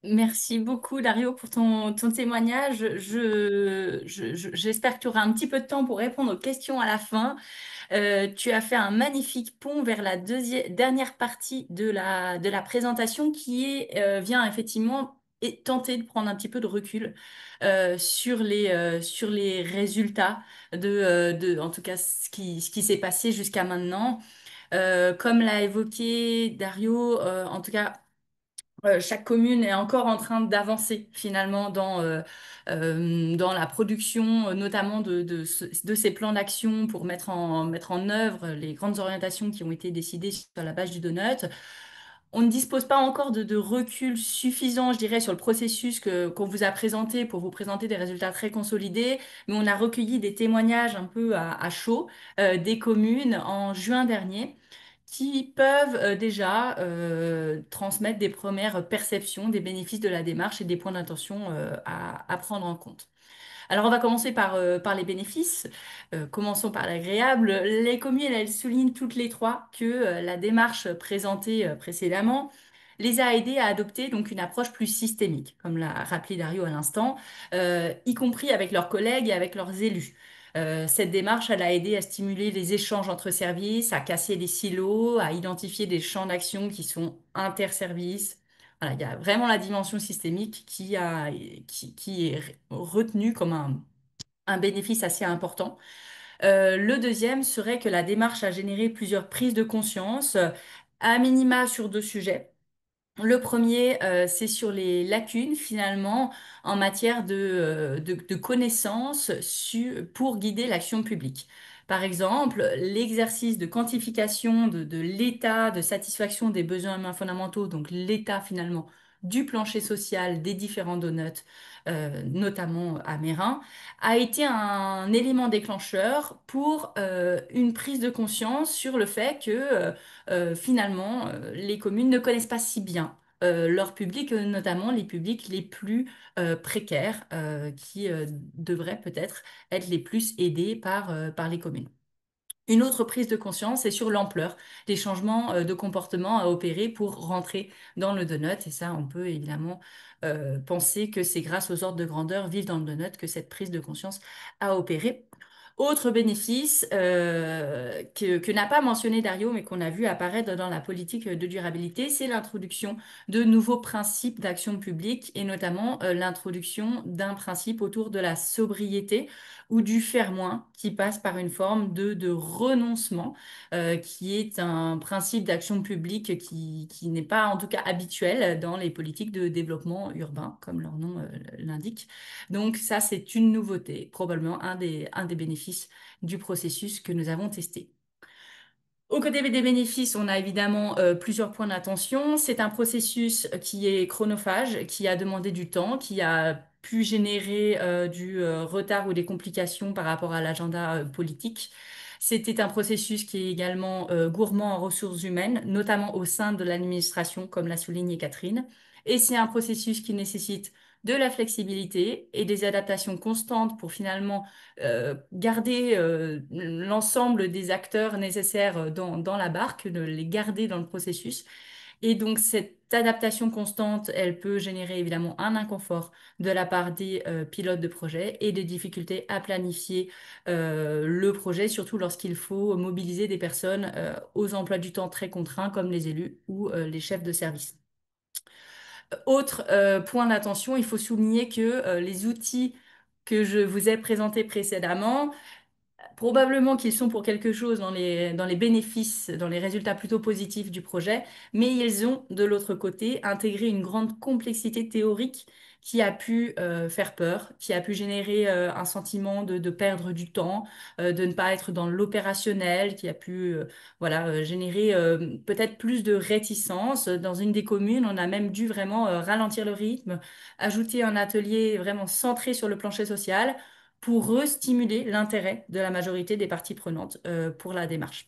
[SPEAKER 2] Merci beaucoup, Dario, pour ton témoignage. J'espère que tu auras un petit peu de temps pour répondre aux questions à la fin. Tu as fait un magnifique pont vers la dernière partie de la présentation vient effectivement tenter de prendre un petit peu de recul sur les résultats en tout cas, ce qui s'est passé jusqu'à maintenant. Comme l'a évoqué Dario, en tout cas, chaque commune est encore en train d'avancer finalement dans la production, notamment de ces plans d'action pour mettre en œuvre les grandes orientations qui ont été décidées sur la base du donut. On ne dispose pas encore de recul suffisant, je dirais, sur le processus qu'on vous a présenté pour vous présenter des résultats très consolidés, mais on a recueilli des témoignages un peu à chaud des communes en juin dernier qui peuvent déjà transmettre des premières perceptions des bénéfices de la démarche et des points d'intention à prendre en compte. Alors, on va commencer par les bénéfices. Commençons par l'agréable. Les communes, elles soulignent toutes les trois que la démarche présentée précédemment les a aidées à adopter donc une approche plus systémique, comme l'a rappelé Dario à l'instant, y compris avec leurs collègues et avec leurs élus. Cette démarche, elle a aidé à stimuler les échanges entre services, à casser les silos, à identifier des champs d'action qui sont interservices. Voilà, il y a vraiment la dimension systémique qui est retenue comme un bénéfice assez important. Le deuxième serait que la démarche a généré plusieurs prises de conscience, à minima sur deux sujets. Le premier, c'est sur les lacunes finalement en matière de connaissances pour guider l'action publique. Par exemple, l'exercice de quantification de l'état de satisfaction des besoins humains fondamentaux, donc l'état finalement du plancher social des différents donuts, notamment à Mérin, a été un élément déclencheur pour une prise de conscience sur le fait que finalement, les communes ne connaissent pas si bien leur public, notamment les publics les plus précaires, qui devraient peut-être être les plus aidés par les communes. Une autre prise de conscience est sur l'ampleur des changements de comportement à opérer pour rentrer dans le donut. Et ça, on peut évidemment penser que c'est grâce aux ordres de grandeur vivent dans le donut que cette prise de conscience a opéré. Autre bénéfice que n'a pas mentionné Dario, mais qu'on a vu apparaître dans la politique de durabilité, c'est l'introduction de nouveaux principes d'action publique et notamment l'introduction d'un principe autour de la sobriété ou du faire moins qui passe par une forme de renoncement qui est un principe d'action publique qui n'est pas en tout cas habituel dans les politiques de développement urbain, comme leur nom l'indique. Donc ça, c'est une nouveauté, probablement un des bénéfices du processus que nous avons testé. Au côté des bénéfices, on a évidemment plusieurs points d'attention. C'est un processus qui est chronophage, qui a demandé du temps, qui a pu générer du retard ou des complications par rapport à l'agenda politique. C'était un processus qui est également gourmand en ressources humaines, notamment au sein de l'administration, comme l'a souligné Catherine. Et c'est un processus qui nécessite de la flexibilité et des adaptations constantes pour finalement garder l'ensemble des acteurs nécessaires dans la barque, de les garder dans le processus. Et donc, cette adaptation constante, elle peut générer évidemment un inconfort de la part des pilotes de projet et des difficultés à planifier le projet, surtout lorsqu'il faut mobiliser des personnes aux emplois du temps très contraints, comme les élus ou les chefs de service. Autre point d'attention, il faut souligner que les outils que je vous ai présentés précédemment, probablement qu'ils sont pour quelque chose dans les bénéfices, dans les résultats plutôt positifs du projet, mais ils ont de l'autre côté intégré une grande complexité théorique qui a pu faire peur, qui a pu générer un sentiment de perdre du temps, de ne pas être dans l'opérationnel, qui a pu voilà, générer peut-être plus de réticence. Dans une des communes, on a même dû vraiment ralentir le rythme, ajouter un atelier vraiment centré sur le plancher social pour restimuler l'intérêt de la majorité des parties prenantes pour la démarche.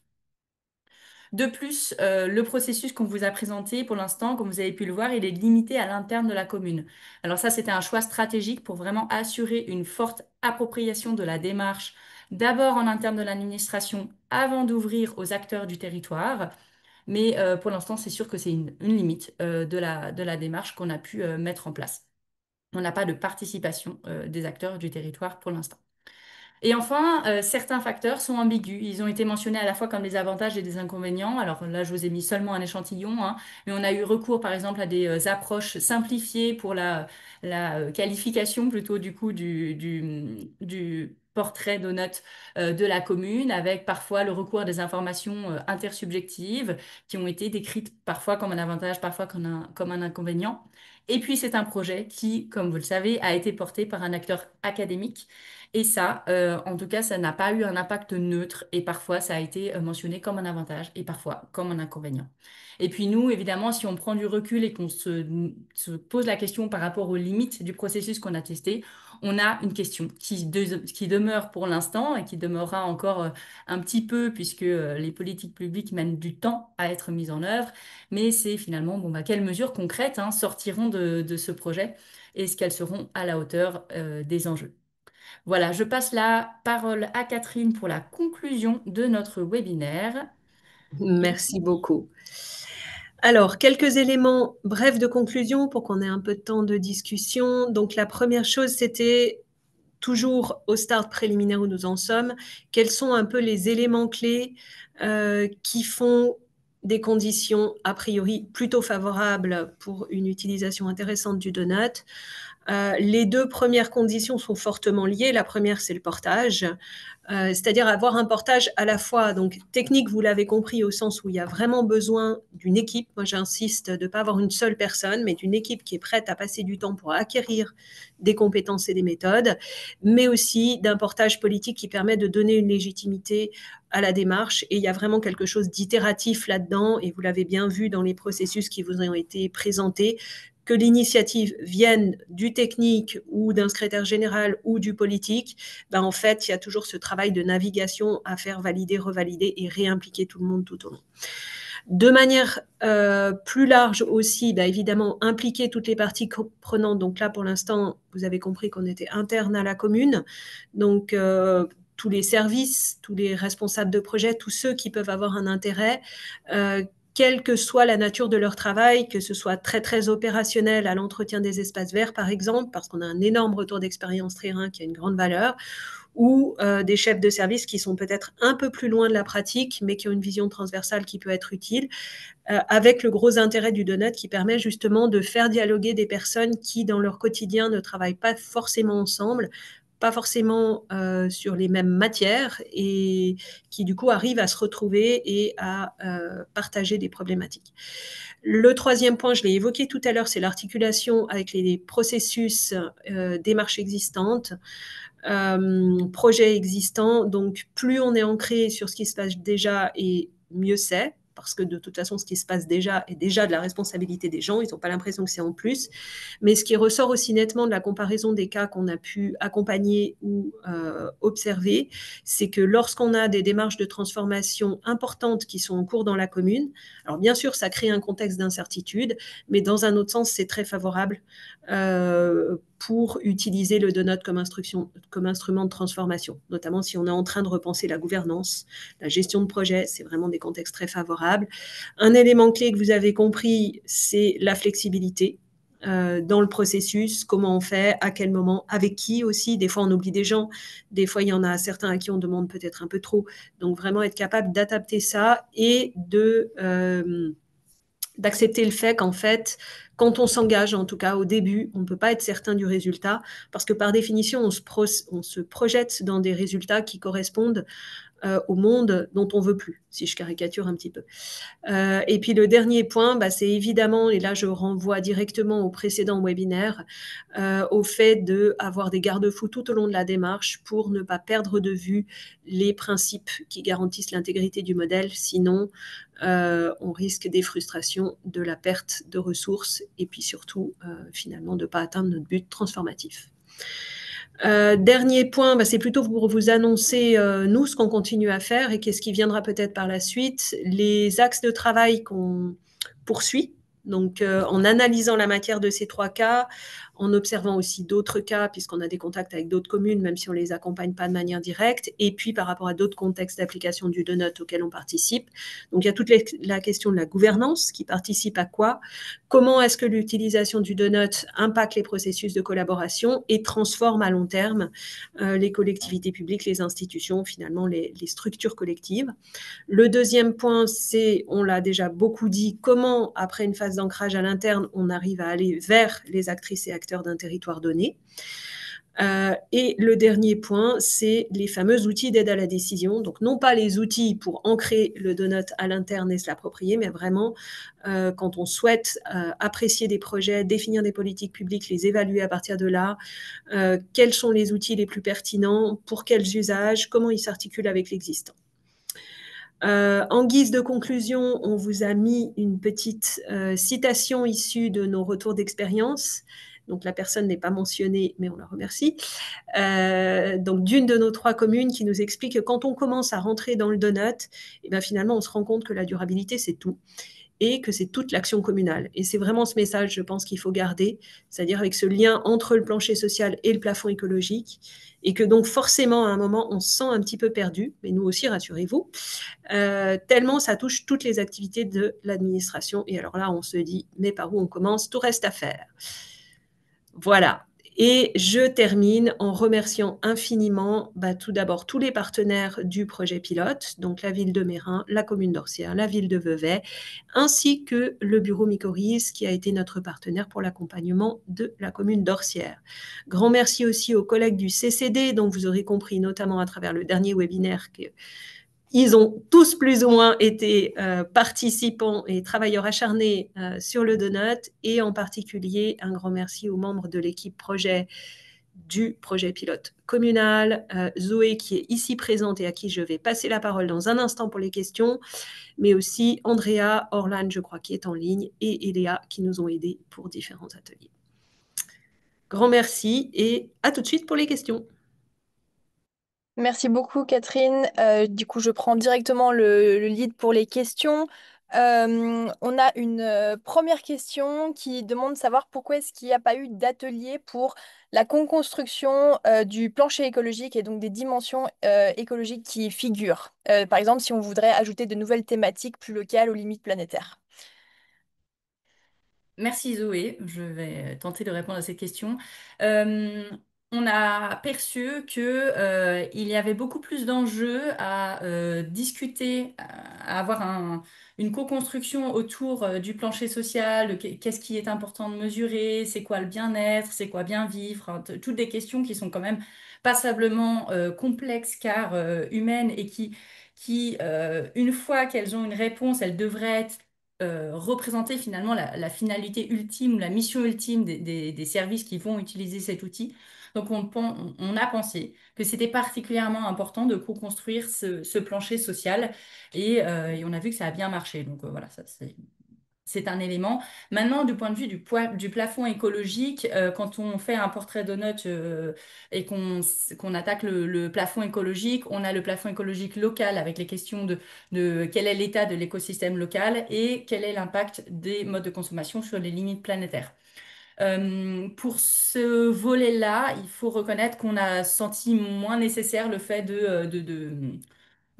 [SPEAKER 2] De plus, le processus qu'on vous a présenté pour l'instant, comme vous avez pu le voir, il est limité à l'interne de la commune. Alors ça, c'était un choix stratégique pour vraiment assurer une forte appropriation de la démarche, d'abord en interne de l'administration, avant d'ouvrir aux acteurs du territoire. Mais pour l'instant, c'est sûr que c'est une limite de la démarche qu'on a pu mettre en place. On n'a pas de participation des acteurs du territoire pour l'instant. Et enfin, certains facteurs sont ambigus. Ils ont été mentionnés à la fois comme des avantages et des inconvénients. Alors là, je vous ai mis seulement un échantillon, hein, mais on a eu recours, par exemple, à des approches simplifiées pour la qualification plutôt du coup du portrait de notes de la commune, avec parfois le recours à des informations intersubjectives qui ont été décrites parfois comme un avantage, parfois comme un inconvénient. Et puis, c'est un projet qui, comme vous le savez, a été porté par un acteur académique et ça, en tout cas, ça n'a pas eu un impact neutre et parfois ça a été mentionné comme un avantage et parfois comme un inconvénient. Et puis nous, évidemment, si on prend du recul et qu'on se pose la question par rapport aux limites du processus qu'on a testé, on a une question qui demeure pour l'instant et qui demeurera encore un petit peu puisque les politiques publiques mènent du temps à être mises en œuvre. Mais c'est finalement, bon, bah, quelles mesures concrètes hein, sortiront de ce projet et est-ce qu'elles seront à la hauteur des enjeux. Voilà, je passe la parole à Catherine pour la conclusion de notre webinaire.
[SPEAKER 1] Merci beaucoup. Alors, quelques éléments brefs de conclusion pour qu'on ait un peu de temps de discussion. Donc, la première chose, c'était toujours au stade préliminaire où nous en sommes, quels sont un peu les éléments clés qui font des conditions a priori plutôt favorables pour une utilisation intéressante du donut. Les deux premières conditions sont fortement liées. La première, c'est le portage, c'est-à-dire avoir un portage à la fois donc technique, vous l'avez compris, au sens où il y a vraiment besoin d'une équipe. Moi, j'insiste de ne pas avoir une seule personne, mais d'une équipe qui est prête à passer du temps pour acquérir des compétences et des méthodes, mais aussi d'un portage politique qui permet de donner une légitimité à la démarche. Et il y a vraiment quelque chose d'itératif là-dedans, et vous l'avez bien vu dans les processus qui vous ont été présentés, que l'initiative vienne du technique ou d'un secrétaire général ou du politique, ben en fait, il y a toujours ce travail de navigation à faire valider, revalider et réimpliquer tout le monde tout au long. De manière plus large aussi, ben évidemment, impliquer toutes les parties prenantes. Donc là, pour l'instant, vous avez compris qu'on était interne à la commune. Donc, tous les services, tous les responsables de projet, tous ceux qui peuvent avoir un intérêt, quelle que soit la nature de leur travail, que ce soit très, très opérationnel à l'entretien des espaces verts, par exemple, parce qu'on a un énorme retour d'expérience terrain qui a une grande valeur, ou des chefs de service qui sont peut-être un peu plus loin de la pratique, mais qui ont une vision transversale qui peut être utile, avec le gros intérêt du donut qui permet justement de faire dialoguer des personnes qui, dans leur quotidien, ne travaillent pas forcément ensemble, pas forcément sur les mêmes matières et qui du coup arrivent à se retrouver et à partager des problématiques. Le troisième point, je l'ai évoqué tout à l'heure, c'est l'articulation avec les processus démarches existantes, projets existants. Donc plus on est ancré sur ce qui se passe déjà et mieux c'est, parce que de toute façon, ce qui se passe déjà est déjà de la responsabilité des gens. Ils n'ont pas l'impression que c'est en plus. Mais ce qui ressort aussi nettement de la comparaison des cas qu'on a pu accompagner ou observer, c'est que lorsqu'on a des démarches de transformation importantes qui sont en cours dans la commune, alors bien sûr, ça crée un contexte d'incertitude, mais dans un autre sens, c'est très favorable pour utiliser le donut comme instrument de transformation, notamment si on est en train de repenser la gouvernance, la gestion de projet, c'est vraiment des contextes très favorables. Un élément clé que vous avez compris, c'est la flexibilité dans le processus, comment on fait, à quel moment, avec qui aussi. Des fois, on oublie des gens, des fois, il y en a certains à qui on demande peut-être un peu trop. Donc, vraiment être capable d'adapter ça et d'accepter le fait qu'en fait, quand on s'engage, en tout cas au début, on ne peut pas être certain du résultat, parce que par définition, on se projette dans des résultats qui correspondent au monde dont on veut plus, si je caricature un petit peu. Et puis le dernier point, bah, c'est évidemment, et là je renvoie directement au précédent webinaire, au fait d'avoir des garde-fous tout au long de la démarche pour ne pas perdre de vue les principes qui garantissent l'intégrité du modèle, sinon on risque des frustrations, de la perte de ressources et puis surtout finalement de ne pas atteindre notre but transformatif. Dernier point, c'est plutôt pour vous annoncer, nous, ce qu'on continue à faire et qu'est-ce qui viendra peut-être par la suite, les axes de travail qu'on poursuit. Donc, en analysant la matière de ces 3 cas, en observant aussi d'autres cas, puisqu'on a des contacts avec d'autres communes, même si on ne les accompagne pas de manière directe, et puis par rapport à d'autres contextes d'application du donut auxquels on participe. Donc, il y a toute la question de la gouvernance, qui participe à quoi? Comment est-ce que l'utilisation du donut impacte les processus de collaboration et transforme à long terme les collectivités publiques, les institutions, finalement les structures collectives? Le deuxième point, c'est, on l'a déjà beaucoup dit, comment, après une phase d'ancrage à l'interne, on arrive à aller vers les actrices et acteurs d'un territoire donné. Et le dernier point, c'est les fameux outils d'aide à la décision. Donc, non pas les outils pour ancrer le donut à l'interne et se l'approprier, mais vraiment, quand on souhaite apprécier des projets, définir des politiques publiques, les évaluer à partir de là, quels sont les outils les plus pertinents, pour quels usages, comment ils s'articulent avec l'existant. En guise de conclusion, on vous a mis une petite citation issue de nos retours d'expérience. Donc la personne n'est pas mentionnée, mais on la remercie. Donc d'une de nos 3 communes qui nous explique que quand on commence à rentrer dans le donut, et bien finalement on se rend compte que la durabilité c'est tout et que c'est toute l'action communale. Et c'est vraiment ce message, je pense, qu'il faut garder, c'est-à-dire avec ce lien entre le plancher social et le plafond écologique, et que donc forcément à un moment on se sent un petit peu perdu, mais nous aussi, rassurez-vous, tellement ça touche toutes les activités de l'administration. Et alors là, on se dit, mais par où on commence? Tout reste à faire. Voilà. Et je termine en remerciant infiniment tout d'abord tous les partenaires du projet pilote, donc la ville de Mérin, la commune d'Orsières, la ville de Vevey, ainsi que le bureau Mycorrhize qui a été notre partenaire pour l'accompagnement de la commune d'Orsières. Grand merci aussi aux collègues du CCD, dont vous aurez compris notamment à travers le dernier webinaire que ils ont tous plus ou moins été participants et travailleurs acharnés sur le donut, et en particulier un grand merci aux membres de l'équipe projet du projet pilote communal, Zoé qui est ici présente et à qui je vais passer la parole dans un instant pour les questions, mais aussi Andrea, Orlan, je crois, qui est en ligne, et Eléa qui nous ont aidés pour différents ateliers. Grand merci et à tout de suite pour les questions.
[SPEAKER 4] Merci beaucoup, Catherine. Du coup, je prends directement le lead pour les questions. On a une première question qui demande de savoir pourquoi est-ce qu'il n'y a pas eu d'atelier pour la co-construction du plancher écologique et donc des dimensions écologiques qui y figurent. Par exemple, si on voudrait ajouter de nouvelles thématiques plus locales aux limites planétaires.
[SPEAKER 2] Merci Zoé, je vais tenter de répondre à cette question. Euh, on a perçu que, il y avait beaucoup plus d'enjeux à discuter, à avoir une co-construction autour du plancher social, de qu'est-ce qui est important de mesurer, c'est quoi le bien-être, c'est quoi bien vivre, hein, toutes des questions qui sont quand même passablement complexes car humaines et qui, une fois qu'elles ont une réponse, elles devraient être représenter finalement la finalité ultime ou la mission ultime des services qui vont utiliser cet outil. Donc on a pensé que c'était particulièrement important de co-construire ce plancher social et on a vu que ça a bien marché. Donc voilà, ça c'est un élément. Maintenant, du point de vue du plafond écologique, quand on fait un portrait de notes et qu'on attaque le plafond écologique, on a le plafond écologique local avec les questions de quel est l'état de l'écosystème local et quel est l'impact des modes de consommation sur les limites planétaires. Pour ce volet-là, il faut reconnaître qu'on a senti moins nécessaire le fait de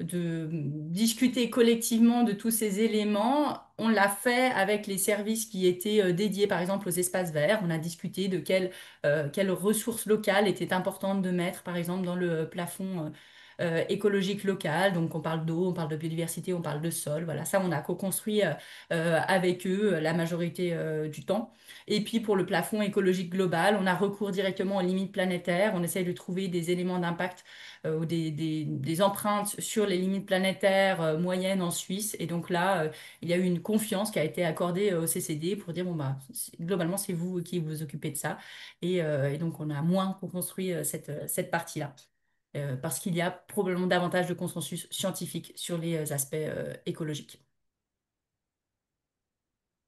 [SPEAKER 2] discuter collectivement de tous ces éléments. On l'a fait avec les services qui étaient dédiés, par exemple, aux espaces verts. On a discuté de quelles ressources locales étaient importantes de mettre, par exemple, dans le plafond écologique local. Donc, on parle d'eau, on parle de biodiversité, on parle de sol. Voilà, ça, on a co-construit avec eux la majorité du temps. Et puis, pour le plafond écologique global, on a recours directement aux limites planétaires. On essaye de trouver des éléments d'impact ou des empreintes sur les limites planétaires moyennes en Suisse. Et donc là, il y a eu une confiance qui a été accordée au CCD pour dire, bon, bah, globalement, c'est vous qui vous occupez de ça. Et donc, on a moins construit cette partie-là. Parce qu'il y a probablement davantage de consensus scientifique sur les aspects écologiques.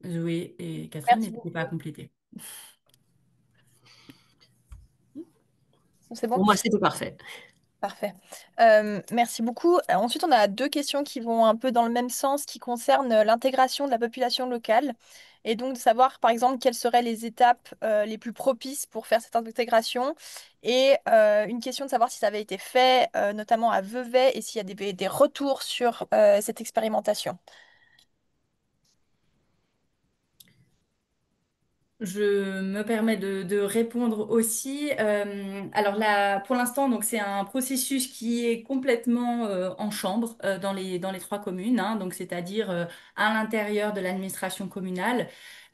[SPEAKER 2] Zoé et Catherine,
[SPEAKER 4] Merci
[SPEAKER 2] n'hésitez pas à
[SPEAKER 4] beaucoup.
[SPEAKER 2] compléter.
[SPEAKER 4] C'est bon?
[SPEAKER 1] Pour moi, c'était parfait.
[SPEAKER 4] Parfait. Merci beaucoup. Ensuite, on a deux questions qui vont un peu dans le même sens, qui concernent l'intégration de la population locale. Et donc, de savoir, par exemple, quelles seraient les étapes les plus propices pour faire cette intégration. Et une question de savoir si ça avait été fait, notamment à Vevey, et s'il y a des retours sur cette expérimentation.
[SPEAKER 2] Je me permets de répondre aussi. Alors là, pour l'instant, donc c'est un processus qui est complètement en chambre dans les trois communes, hein, donc c'est-à-dire à l'intérieur de l'administration communale.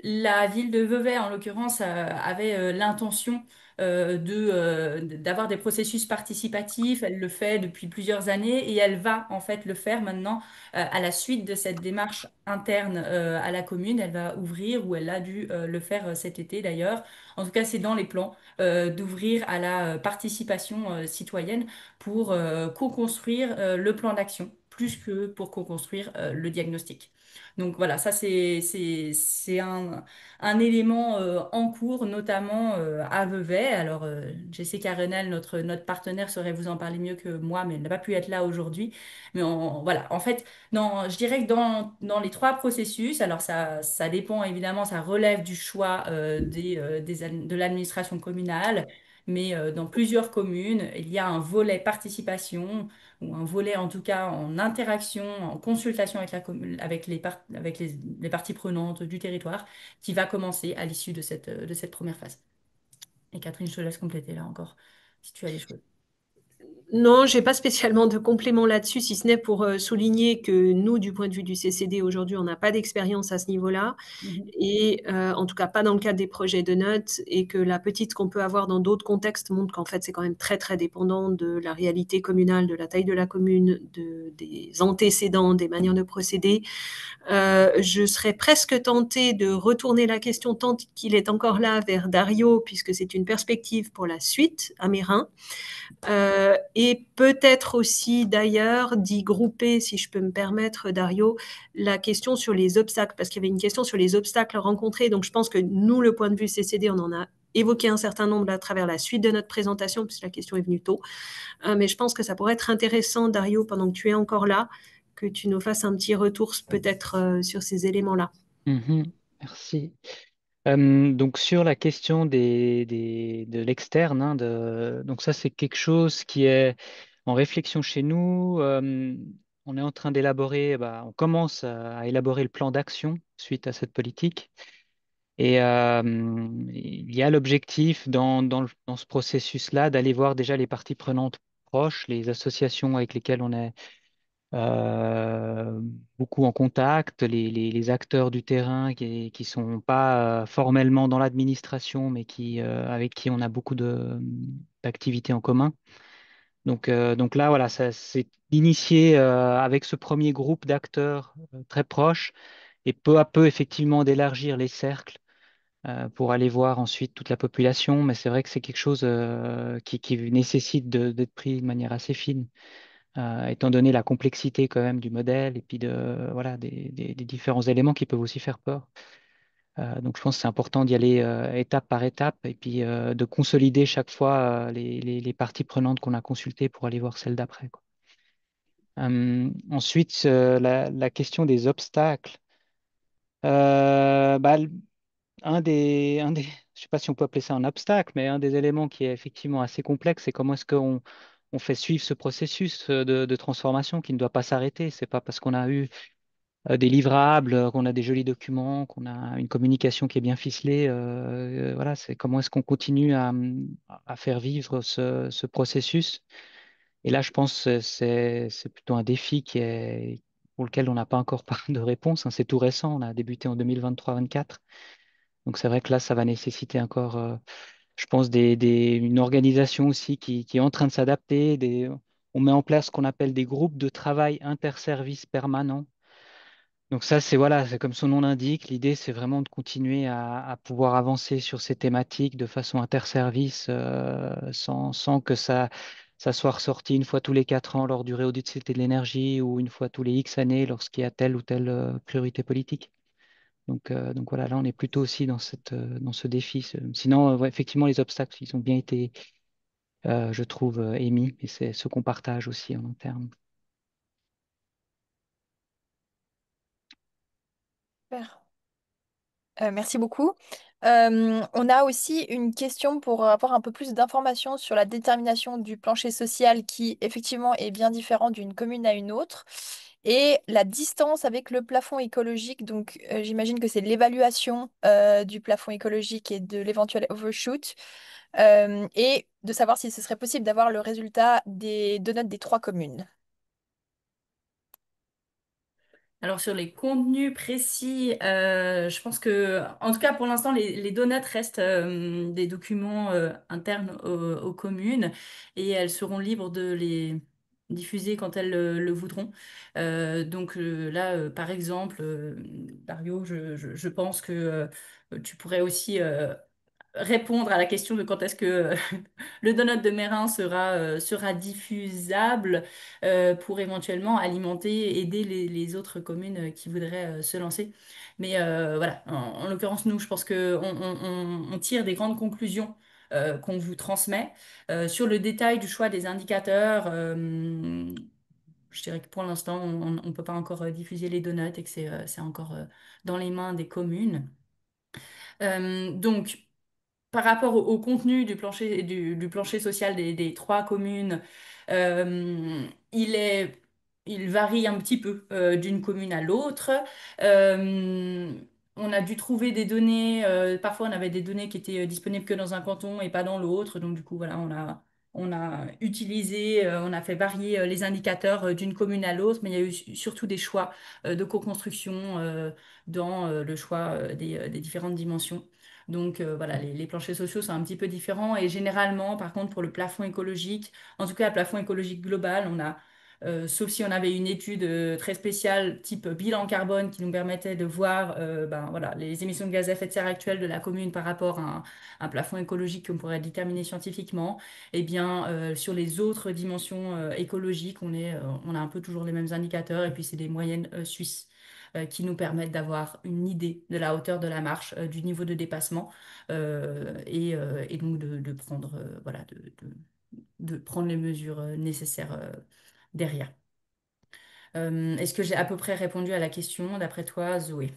[SPEAKER 2] La ville de Vevey, en l'occurrence, avait l'intention d'avoir des processus participatifs. Elle le fait depuis plusieurs années et elle va en fait le faire maintenant à la suite de cette démarche interne à la commune. Elle va ouvrir, ou elle a dû le faire cet été d'ailleurs. En tout cas, c'est dans les plans d'ouvrir à la participation citoyenne pour co-construire le plan d'action, plus que pour co-construire le diagnostic. Donc voilà, ça c'est un élément en cours, notamment à Vevey. Alors, Jessica Renel, notre partenaire, saurait vous en parler mieux que moi, mais elle n'a pas pu être là aujourd'hui. Mais voilà, en fait, je dirais que dans les trois processus, alors ça dépend évidemment, ça relève du choix de l'administration communale, mais dans plusieurs communes, il y a un volet participation ou un volet en tout cas en interaction, en consultation avec avec les parties prenantes du territoire qui va commencer à l'issue de cette première phase. Et Catherine, je te laisse compléter là encore, si tu as des choses.
[SPEAKER 1] Non, j'ai pas spécialement de complément là-dessus, si ce n'est pour souligner que nous, du point de vue du CCD aujourd'hui, on n'a pas d'expérience à ce niveau-là,
[SPEAKER 2] Mhm.
[SPEAKER 1] et en tout cas pas dans le cadre des projets de notes, et que la petite qu'on peut avoir dans d'autres contextes montre qu'en fait c'est quand même très très dépendant de la réalité communale, de la taille de la commune, des antécédents, des manières de procéder. Je serais presque tentée de retourner la question tant qu'il est encore là vers Dario, puisque c'est une perspective pour la suite à Mérin. Et peut-être aussi d'ailleurs d'y grouper, si je peux me permettre, Dario, la question sur les obstacles, parce qu'il y avait une question sur les obstacles rencontrés. Donc je pense que nous, le point de vue CCD, on en a évoqué un certain nombre à travers la suite de notre présentation, puisque la question est venue tôt. Mais je pense que ça pourrait être intéressant, Dario, pendant que tu es encore là, que tu nous fasses un petit retour peut-être sur ces éléments-là.
[SPEAKER 3] Mhm. Merci. Donc sur la question de l'externe, hein, donc ça c'est quelque chose qui est en réflexion chez nous. On est en train d'élaborer, on commence à élaborer le plan d'action suite à cette politique. Et il y a l'objectif dans ce processus-là d'aller voir déjà les parties prenantes proches, les associations avec lesquelles on est euh, beaucoup en contact, les acteurs du terrain qui sont pas formellement dans l'administration, mais avec qui on a beaucoup d'activités en commun. Donc là, voilà, ça s'est initié avec ce premier groupe d'acteurs très proches et peu à peu, effectivement, d'élargir les cercles pour aller voir ensuite toute la population. Mais c'est vrai que c'est quelque chose qui nécessite d'être pris de manière assez fine étant donné la complexité quand même du modèle et puis voilà, des différents éléments qui peuvent aussi faire peur. Donc je pense que c'est important d'y aller étape par étape et puis de consolider chaque fois les parties prenantes qu'on a consultées pour aller voir celles d'après, quoi. Ensuite, la question des obstacles. Euh, bah, le- je sais pas si on peut appeler ça un obstacle, mais un des éléments qui est effectivement assez complexe, c'est comment est-ce qu'on fait suivre ce processus de transformation qui ne doit pas s'arrêter. C'est pas parce qu'on a eu des livrables, qu'on a des jolis documents, qu'on a une communication qui est bien ficelée. Voilà, c'est comment est-ce qu'on continue à faire vivre ce processus. Et là, je pense que c'est plutôt un défi pour lequel on n'a pas encore de réponse, hein. C'est tout récent, on a débuté en 2023-24. Donc c'est vrai que là, ça va nécessiter encore, je pense, une organisation aussi qui est en train de s'adapter. On met en place ce qu'on appelle des groupes de travail interservices permanents. Donc ça, c'est voilà, c'est comme son nom l'indique. L'idée, c'est vraiment de continuer à pouvoir avancer sur ces thématiques de façon interservice, sans que ça soit ressorti une fois tous les 4 ans lors du réaudit de l'énergie ou une fois tous les X années lorsqu'il y a telle ou telle priorité politique. Donc voilà, là, on est plutôt aussi dans ce défi. Sinon, ouais, effectivement, les obstacles, ils ont bien été je trouve, émis, et c'est ce qu'on partage aussi en interne.
[SPEAKER 4] Super. Merci beaucoup. On a aussi une question pour avoir un peu plus d'informations sur la détermination du plancher social qui effectivement est bien différent d'une commune à une autre et la distance avec le plafond écologique. Donc j'imagine que c'est l'évaluation du plafond écologique et de l'éventuel overshoot et de savoir si ce serait possible d'avoir le résultat des donuts des trois communes.
[SPEAKER 2] Alors sur les contenus précis, je pense que, en tout cas pour l'instant, les donuts restent des documents internes aux communes et elles seront libres de les diffuser quand elles le voudront. Donc là, par exemple, Dario, je pense que tu pourrais aussi répondre à la question de quand est-ce que le donut de Mérin sera diffusable pour éventuellement alimenter, aider les autres communes qui voudraient se lancer. Mais voilà, en l'occurrence, nous, je pense qu'on on tire des grandes conclusions qu'on vous transmet. Sur le détail du choix des indicateurs, je dirais que pour l'instant, on ne peut pas encore diffuser les donuts et que c'est encore dans les mains des communes. Donc, par rapport au contenu du plancher social des trois communes, il il varie un petit peu d'une commune à l'autre. Euh, on a dû trouver des données, parfois on avait des données qui étaient disponibles que dans un canton et pas dans l'autre. Donc du coup, voilà, on a utilisé, on a fait varier les indicateurs d'une commune à l'autre, mais il y a eu surtout des choix de co-construction dans le choix des différentes dimensions. Donc voilà, les planchers sociaux sont un petit peu différents et généralement, par contre, pour le plafond écologique, en tout cas le plafond écologique global, sauf si on avait une étude très spéciale type bilan carbone qui nous permettait de voir ben, voilà, les émissions de gaz à effet de serre actuelles de la commune par rapport à un plafond écologique qu'on pourrait déterminer scientifiquement, eh bien sur les autres dimensions écologiques, on a un peu toujours les mêmes indicateurs et puis c'est des moyennes suisses qui nous permettent d'avoir une idée de la hauteur de la marche, du niveau de dépassement et donc de prendre, voilà, de prendre les mesures nécessaires derrière. Est-ce que j'ai à peu près répondu à la question d'après toi, Zoé?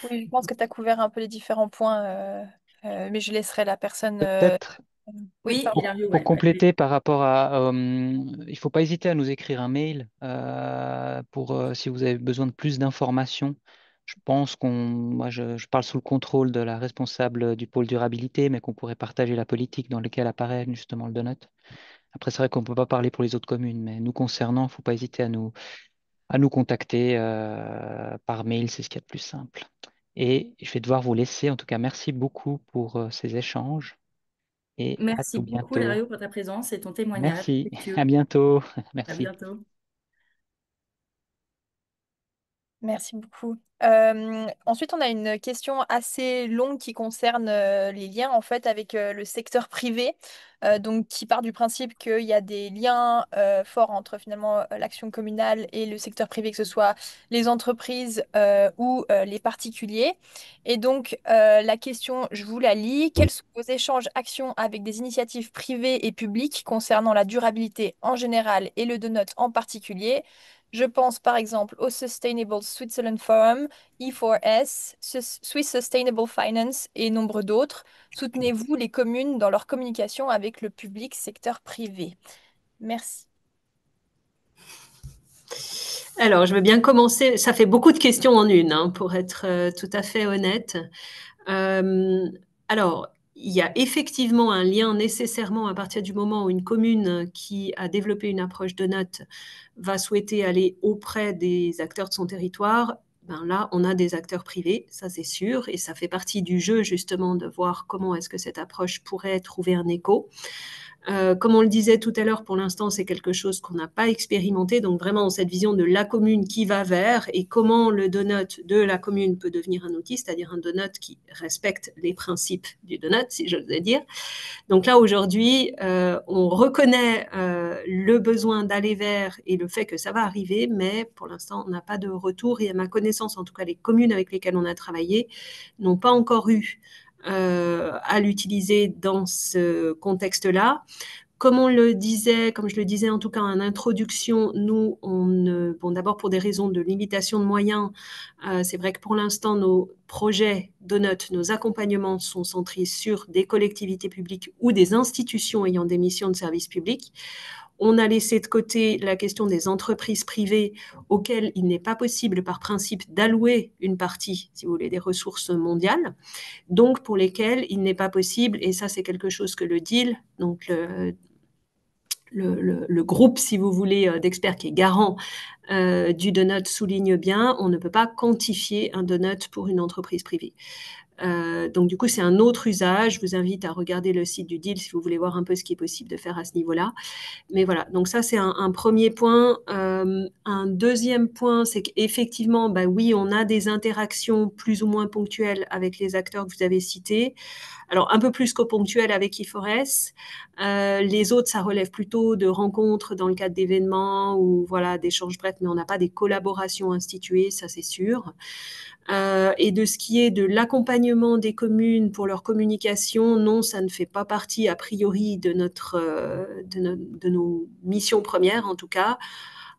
[SPEAKER 4] Oui, je pense que tu as couvert un peu les différents points, mais je laisserai la personne.
[SPEAKER 3] Peut-être
[SPEAKER 4] Oui,
[SPEAKER 2] Oui,
[SPEAKER 4] pardon.
[SPEAKER 2] Hilario,
[SPEAKER 3] pour
[SPEAKER 2] ouais.
[SPEAKER 3] compléter par rapport à, il ne faut pas hésiter à nous écrire un mail pour si vous avez besoin de plus d'informations. Je pense moi, je parle sous le contrôle de la responsable du pôle durabilité, mais qu'on pourrait partager la politique dans laquelle apparaît justement le donut. Après, c'est vrai qu'on ne peut pas parler pour les autres communes, mais nous concernant, il ne faut pas hésiter à nous contacter par mail, c'est ce qu'il y a de plus simple. Et je vais devoir vous laisser. En tout cas, merci beaucoup pour ces échanges et à
[SPEAKER 2] Merci
[SPEAKER 3] tout
[SPEAKER 2] beaucoup,
[SPEAKER 3] bientôt.
[SPEAKER 2] Hilario, pour ta présence et ton témoignage
[SPEAKER 3] Merci. À
[SPEAKER 2] respectueux.
[SPEAKER 3] bientôt.
[SPEAKER 2] À
[SPEAKER 3] Merci.
[SPEAKER 2] bientôt.
[SPEAKER 4] Merci beaucoup. Ensuite, on a une question assez longue qui concerne les liens en fait avec le secteur privé, donc qui part du principe qu'il y a des liens forts entre finalement l'action communale et le secteur privé, que ce soit les entreprises ou les particuliers. Et donc la question, je vous la lis. Quels sont vos échanges, actions avec des initiatives privées et publiques concernant la durabilité en général et le donut en particulier? Je pense par exemple au Sustainable Switzerland Forum, E4S, Swiss Sustainable Finance et nombre d'autres. Soutenez-vous les communes dans leur communication avec le public secteur privé? Merci.
[SPEAKER 1] Alors, je veux bien commencer. Ça fait beaucoup de questions en une, hein, pour être tout à fait honnête. Euh, alors, il y a effectivement un lien nécessairement à partir du moment où une commune qui a développé une approche de notes va souhaiter aller auprès des acteurs de son territoire. Ben là, on a des acteurs privés, ça c'est sûr, et ça fait partie du jeu justement de voir comment est-ce que cette approche pourrait trouver un écho. Comme on le disait tout à l'heure, pour l'instant, c'est quelque chose qu'on n'a pas expérimenté. Donc vraiment, cette vision de la commune qui va vers et comment le donut de la commune peut devenir un outil, c'est-à-dire un donut qui respecte les principes du donut, si j'ose dire. Donc là, aujourd'hui, on reconnaît le besoin d'aller vers et le fait que ça va arriver, mais pour l'instant, on n'a pas de retour. Et à ma connaissance, en tout cas, les communes avec lesquelles on a travaillé n'ont pas encore eu à l'utiliser dans ce contexte-là. comme je le disais en tout cas en introduction, nous, d'abord pour des raisons de limitation de moyens, c'est vrai que pour l'instant, nos projets Donut, nos accompagnements sont centrés sur des collectivités publiques ou des institutions ayant des missions de service public. On a laissé de côté la question des entreprises privées auxquelles il n'est pas possible par principe d'allouer une partie, si vous voulez, des ressources mondiales, donc pour lesquelles il n'est pas possible, et ça c'est quelque chose que le DIL, donc le groupe, si vous voulez, d'experts qui est garant du donut souligne bien, on ne peut pas quantifier un donut pour une entreprise privée. Donc du coup, c'est un autre usage. Je vous invite à regarder le site du DIL si vous voulez voir un peu ce qui est possible de faire à ce niveau-là. Mais voilà, donc ça c'est un premier point. Un deuxième point, c'est qu'effectivement, bah oui, on a des interactions plus ou moins ponctuelles avec les acteurs que vous avez cités. Alors un peu plus qu'au ponctuel avec IFORES. Les autres, ça relève plutôt de rencontres dans le cadre d'événements ou voilà d'échanges brefs, mais on n'a pas des collaborations instituées, ça c'est sûr. Et de ce qui est de l'accompagnement des communes pour leur communication, non, ça ne fait pas partie a priori de nos missions premières en tout cas,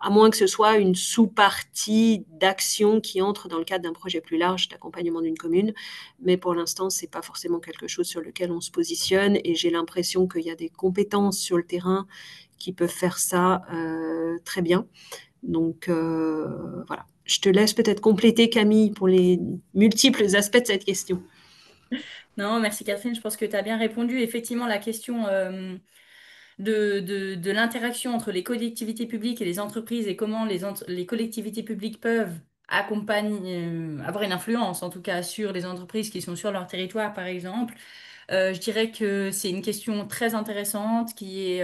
[SPEAKER 1] à moins que ce soit une sous-partie d'action qui entre dans le cadre d'un projet plus large d'accompagnement d'une commune. Mais pour l'instant, c'est pas forcément quelque chose sur lequel on se positionne et j'ai l'impression qu'il y a des compétences sur le terrain qui peuvent faire ça très bien. Donc voilà. Je te laisse peut-être compléter, Camille, pour les multiples aspects de cette question.
[SPEAKER 2] Non, merci Catherine, je pense que tu as bien répondu. Effectivement, la question de l'interaction entre les collectivités publiques et les entreprises et comment les collectivités publiques peuvent accompagner, avoir une influence en tout cas sur les entreprises qui sont sur leur territoire, par exemple. Je dirais que c'est une question très intéressante qui est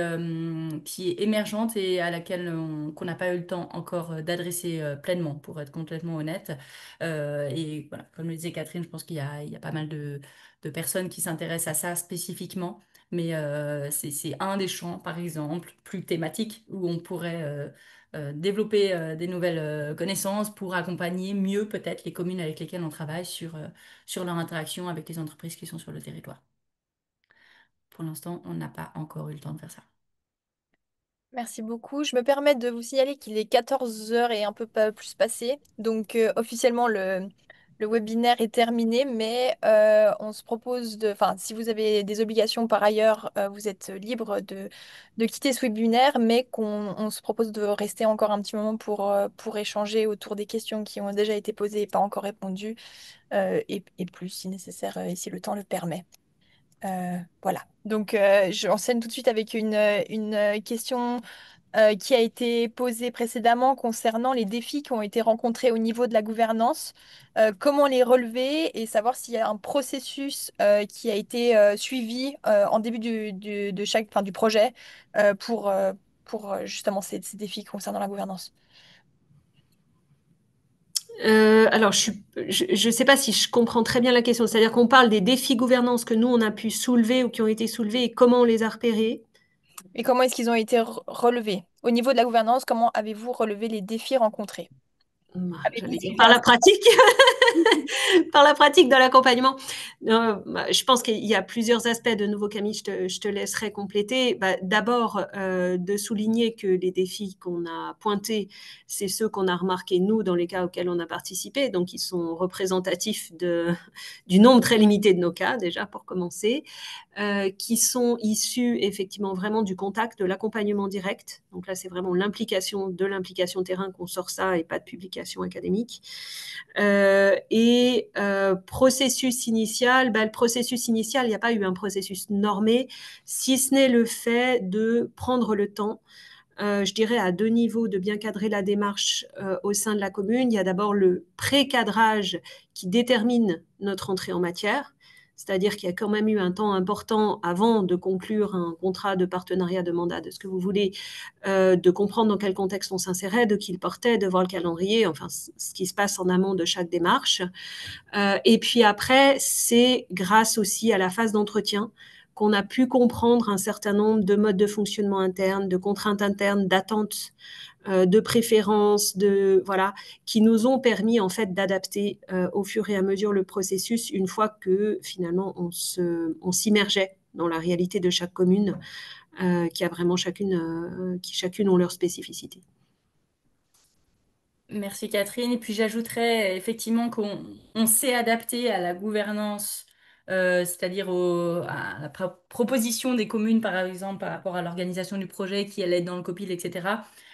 [SPEAKER 2] émergente et à laquelle qu'on n'a pas eu le temps encore d'adresser pleinement, pour être complètement honnête. Et voilà, comme le disait Catherine, je pense il y a pas mal de personnes qui s'intéressent à ça spécifiquement. Mais c'est un des champs, par exemple, plus thématiques, où on pourrait développer des nouvelles connaissances pour accompagner mieux peut-être les communes avec lesquelles on travaille sur leur interaction avec les entreprises qui sont sur le territoire. Pour l'instant, on n'a pas encore eu le temps de faire ça.
[SPEAKER 4] Merci beaucoup. Je me permets de vous signaler qu'il est 14 heures et un peu plus passé. Donc officiellement, le webinaire est terminé, mais on se propose de... Enfin, si vous avez des obligations par ailleurs, vous êtes libre de quitter ce webinaire, mais on se propose de rester encore un petit moment pour échanger autour des questions qui ont déjà été posées et pas encore répondues, et plus si nécessaire et si le temps le permet. Voilà. Donc, j'enseigne tout de suite avec une question qui a été posée précédemment concernant les défis qui ont été rencontrés au niveau de la gouvernance. Comment les relever et savoir s'il y a un processus qui a été suivi en début du projet pour justement ces défis concernant la gouvernance.
[SPEAKER 1] Alors, je ne sais pas si je comprends très bien la question. C'est-à-dire qu'on parle des défis gouvernance que nous, on a pu soulever ou qui ont été soulevés et comment on les a repérés.
[SPEAKER 4] Et comment est-ce qu'ils ont été relevés? Au niveau de la gouvernance, comment avez-vous relevé les défis rencontrés? Avez-vous
[SPEAKER 1] J'allais dire
[SPEAKER 4] suivi
[SPEAKER 1] par
[SPEAKER 4] un...
[SPEAKER 1] la pratique, par la pratique de l'accompagnement. Je pense qu'il y a plusieurs aspects. De nouveau, Camille, je te laisserai compléter. D'abord, de souligner que les défis qu'on a pointés, c'est ceux qu'on a remarqués, nous, dans les cas auxquels on a participé. Donc, ils sont représentatifs du nombre très limité de nos cas, déjà, pour commencer. Qui sont issus effectivement vraiment du contact, de l'accompagnement direct. Donc là, c'est vraiment l'implication terrain qu'on sort ça et pas de publication académique. Processus initial, le processus initial, il n'y a pas eu un processus normé, si ce n'est le fait de prendre le temps. Je dirais à deux niveaux de bien cadrer la démarche au sein de la commune. Il y a d'abord le pré-cadrage qui détermine notre entrée en matière. C'est-à-dire qu'il y a quand même eu un temps important avant de conclure un contrat de partenariat, de mandat, de ce que vous voulez, de comprendre dans quel contexte on s'insérait, de qui il portait, de voir le calendrier, enfin ce qui se passe en amont de chaque démarche. Et puis après, c'est grâce aussi à la phase d'entretien qu'on a pu comprendre un certain nombre de modes de fonctionnement interne, de contraintes internes, d'attentes, de préférences, voilà, qui nous ont permis en fait d'adapter au fur et à mesure le processus une fois que finalement on s'immergeait dans la réalité de chaque commune qui a vraiment qui chacune ont leur spécificité.
[SPEAKER 2] Merci Catherine. Et puis j'ajouterais effectivement qu'on s'est adapté à la gouvernance, c'est-à-dire à la proposition des communes, par exemple, par rapport à l'organisation du projet qui allait être dans le COPIL, etc.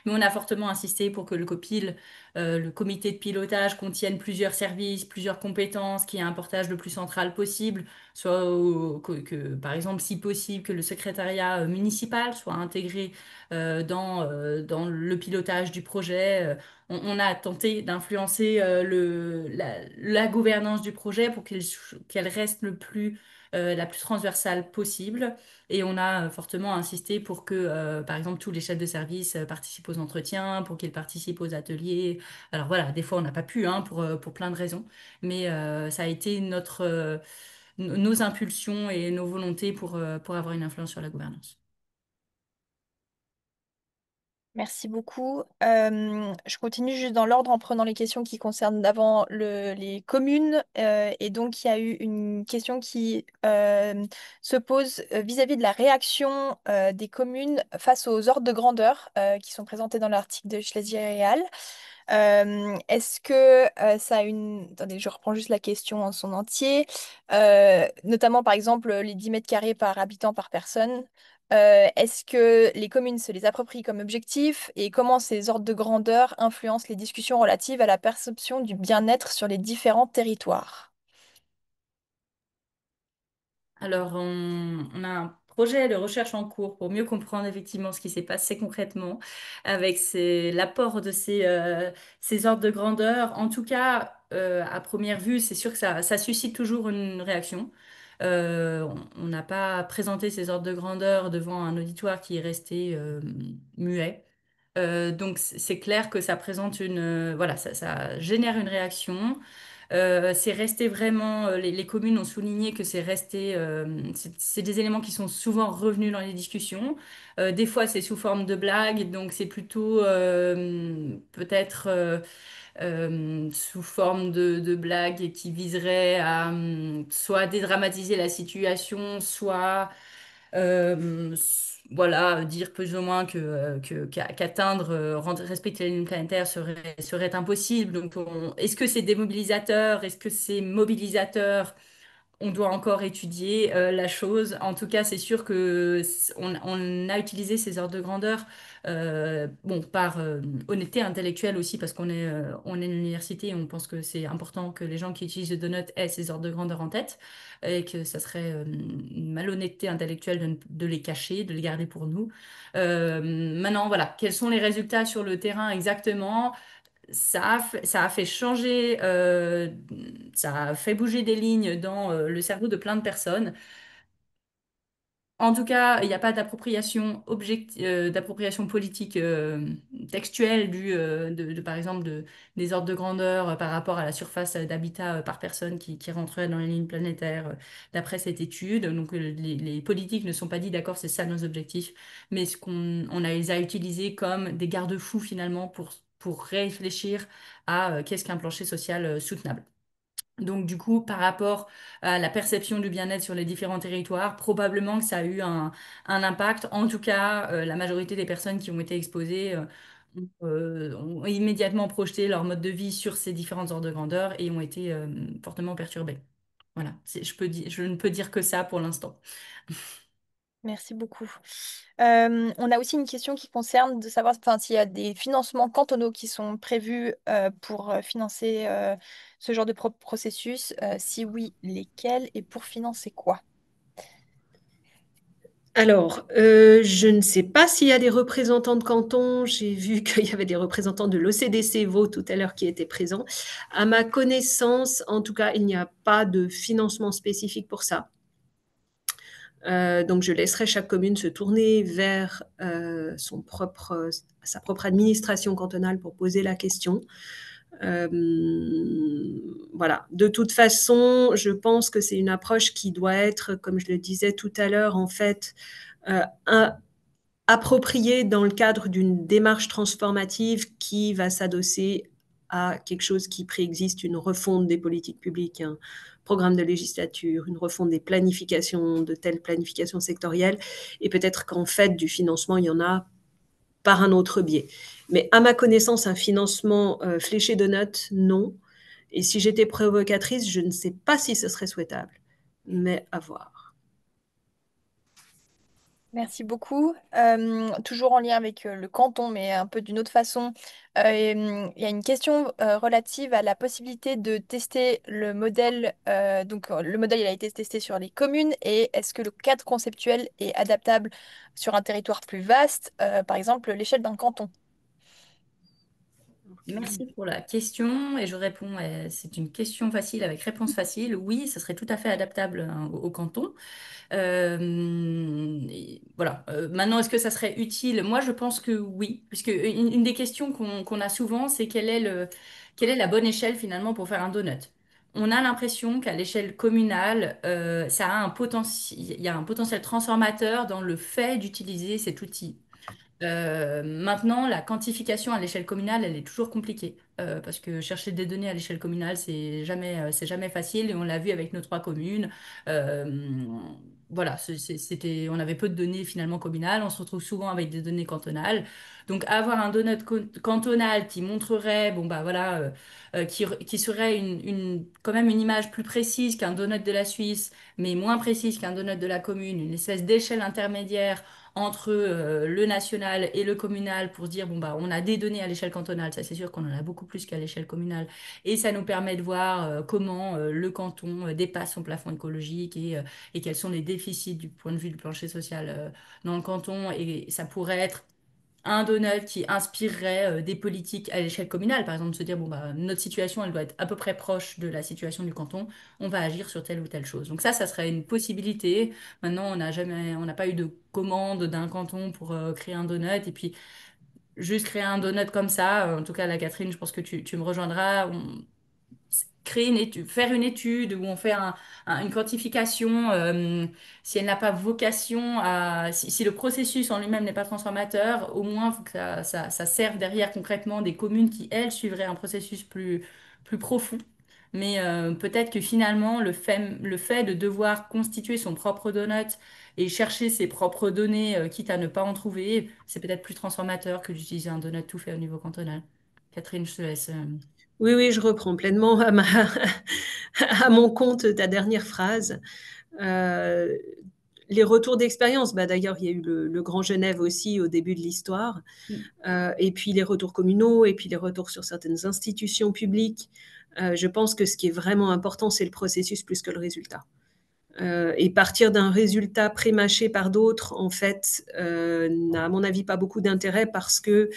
[SPEAKER 2] Mais on a fortement insisté pour que le COPIL, le comité de pilotage, contienne plusieurs services, plusieurs compétences, qu'il y ait un portage le plus central possible, soit par exemple, si possible, que le secrétariat municipal soit intégré dans le pilotage du projet. On a tenté d'influencer la gouvernance du projet pour qu'elle reste la plus transversale possible. Et on a fortement insisté pour que, par exemple, tous les chefs de service participent aux entretiens, pour qu'ils participent aux ateliers. Alors voilà, des fois, on n'a pas pu, hein, pour plein de raisons, mais ça a été nos impulsions et nos volontés pour avoir une influence sur la gouvernance.
[SPEAKER 4] Merci beaucoup. Je continue juste dans l'ordre en prenant les questions qui concernent d'avant les communes. Et donc, il y a eu une question qui se pose vis-à-vis de la réaction des communes face aux ordres de grandeur qui sont présentés dans l'article de Schlesinger-Real. Est-ce que ça a une... Attendez, je reprends juste la question en son entier. Notamment, par exemple, les 10 mètres carrés par habitant par personne. Est-ce que les communes se les approprient comme objectif et comment ces ordres de grandeur influencent les discussions relatives à la perception du bien-être sur les différents territoires?
[SPEAKER 2] Alors, on a un projet de recherche en cours pour mieux comprendre effectivement ce qui s'est passé concrètement avec l'apport de ces ordres de grandeur. En tout cas, à première vue, c'est sûr que ça suscite toujours une réaction. On n'a pas présenté ces ordres de grandeur devant un auditoire qui est resté muet. Donc c'est clair que ça présente voilà, ça génère une réaction. C'est resté vraiment, les communes ont souligné que c'est resté, c'est des éléments qui sont souvent revenus dans les discussions. Des fois, c'est sous forme de blague, donc c'est plutôt peut-être sous forme de blague qui viserait à soit dédramatiser la situation, soit voilà, dire plus ou moins qu'atteindre, respecter la ligne planétaire serait impossible. Donc, est-ce que c'est démobilisateur? Est-ce que c'est mobilisateur? On doit encore étudier la chose. En tout cas, c'est sûr que on a utilisé ces ordres de grandeur, bon, par honnêteté intellectuelle aussi, parce on est une université et on pense que c'est important que les gens qui utilisent le donut aient ces ordres de grandeur en tête et que ça serait une malhonnêteté intellectuelle de les cacher, de les garder pour nous. Maintenant, voilà, quels sont les résultats sur le terrain exactement? Ça a fait changer, ça a fait bouger des lignes dans le cerveau de plein de personnes. En tout cas, il n'y a pas d'appropriation politique textuelle par exemple, des ordres de grandeur par rapport à la surface d'habitat par personne qui rentrerait dans les lignes planétaires d'après cette étude. Donc, les politiques ne sont pas dit, d'accord, c'est ça nos objectifs, mais les a utilisés comme des garde-fous finalement pour réfléchir à qu'est-ce qu'un plancher social soutenable. Donc, du coup, par rapport à la perception du bien-être sur les différents territoires, probablement que ça a eu un impact. En tout cas, la majorité des personnes qui ont été exposées ont immédiatement projeté leur mode de vie sur ces différentes ordres de grandeur et ont été fortement perturbées. Voilà, je ne peux dire que ça pour l'instant.
[SPEAKER 4] Merci beaucoup. On a aussi une question qui concerne de savoir enfin, s'il y a des financements cantonaux qui sont prévus pour financer ce genre de processus. Si oui, lesquels et pour financer quoi?
[SPEAKER 1] Alors, je ne sais pas s'il y a des représentants de canton. J'ai vu qu'il y avait des représentants de l'OCDC Vaud tout à l'heure qui étaient présents. À ma connaissance, en tout cas, il n'y a pas de financement spécifique pour ça. Donc, je laisserai chaque commune se tourner vers sa propre administration cantonale pour poser la question. Voilà. De toute façon, je pense que c'est une approche qui doit être, comme je le disais tout à l'heure, en fait, appropriée dans le cadre d'une démarche transformative qui va s'adosser à quelque chose qui préexiste, une refonte des politiques publiques, un programme de législature, une refonte des planifications, de telles planifications sectorielles, et peut-être qu'en fait, du financement, il y en a par un autre biais. Mais à ma connaissance, un financement fléché de notes, non. Et si j'étais provocatrice, je ne sais pas si ce serait souhaitable, mais à voir.
[SPEAKER 4] Merci beaucoup. Toujours en lien avec le canton, mais un peu d'une autre façon. Il y a une question relative à la possibilité de tester le modèle. Donc, le modèle, il a été testé sur les communes. Et est-ce que le cadre conceptuel est adaptable sur un territoire plus vaste, par exemple l'échelle d'un canton?
[SPEAKER 2] Merci pour la question et je réponds, c'est une question facile avec réponse facile. Oui, ça serait tout à fait adaptable hein, au canton. Voilà. Maintenant, est-ce que ça serait utile? Moi, je pense que oui, puisque une des questions qu'on a souvent, c'est quelle est la bonne échelle finalement pour faire un donut? On a l'impression qu'à l'échelle communale, ça a un potentiel, il y a un potentiel transformateur dans le fait d'utiliser cet outil. Maintenant, la quantification à l'échelle communale, elle est toujours compliquée parce que chercher des données à l'échelle communale, c'est jamais facile et on l'a vu avec nos trois communes. Euh, voilà, on avait peu de données finalement communales, on se retrouve souvent avec des données cantonales. Donc, avoir un donut cantonal qui montrerait, bon bah voilà, qui serait quand même une image plus précise qu'un donut de la Suisse, mais moins précise qu'un donut de la commune, une espèce d'échelle intermédiaire entre le national et le communal pour se dire, bon, bah, on a des données à l'échelle cantonale, ça c'est sûr qu'on en a beaucoup plus qu'à l'échelle communale, et ça nous permet de voir comment le canton dépasse son plafond écologique et quels sont les déficits du point de vue du plancher social dans le canton, et ça pourrait être un donut qui inspirerait des politiques à l'échelle communale, par exemple, se dire, bon, bah, notre situation, elle doit être à peu près proche de la situation du canton, on va agir sur telle ou telle chose. Donc ça serait une possibilité. Maintenant, on n'a pas eu de commande d'un canton pour créer un donut, et puis juste créer un donut comme ça, en tout cas, la Catherine, je pense que tu me rejoindras, créer une étude, faire une étude où on fait une quantification, si elle n'a pas vocation si le processus en lui-même n'est pas transformateur, au moins il faut que ça serve derrière concrètement des communes qui, elles, suivraient un processus plus profond. Mais peut-être que finalement, le fait de devoir constituer son propre donut et chercher ses propres données, quitte à ne pas en trouver, c'est peut-être plus transformateur que d'utiliser un donut tout fait au niveau cantonal. Catherine, je te laisse.
[SPEAKER 1] Oui, oui, je reprends pleinement à mon compte ta dernière phrase. Euh, les retours d'expérience, bah, d'ailleurs, il y a eu le Grand Genève aussi au début de l'histoire, et puis les retours communaux, et puis les retours sur certaines institutions publiques. Je pense que ce qui est vraiment important, c'est le processus plus que le résultat. Et partir d'un résultat prémâché par d'autres, en fait, n'a à mon avis pas beaucoup d'intérêt parce que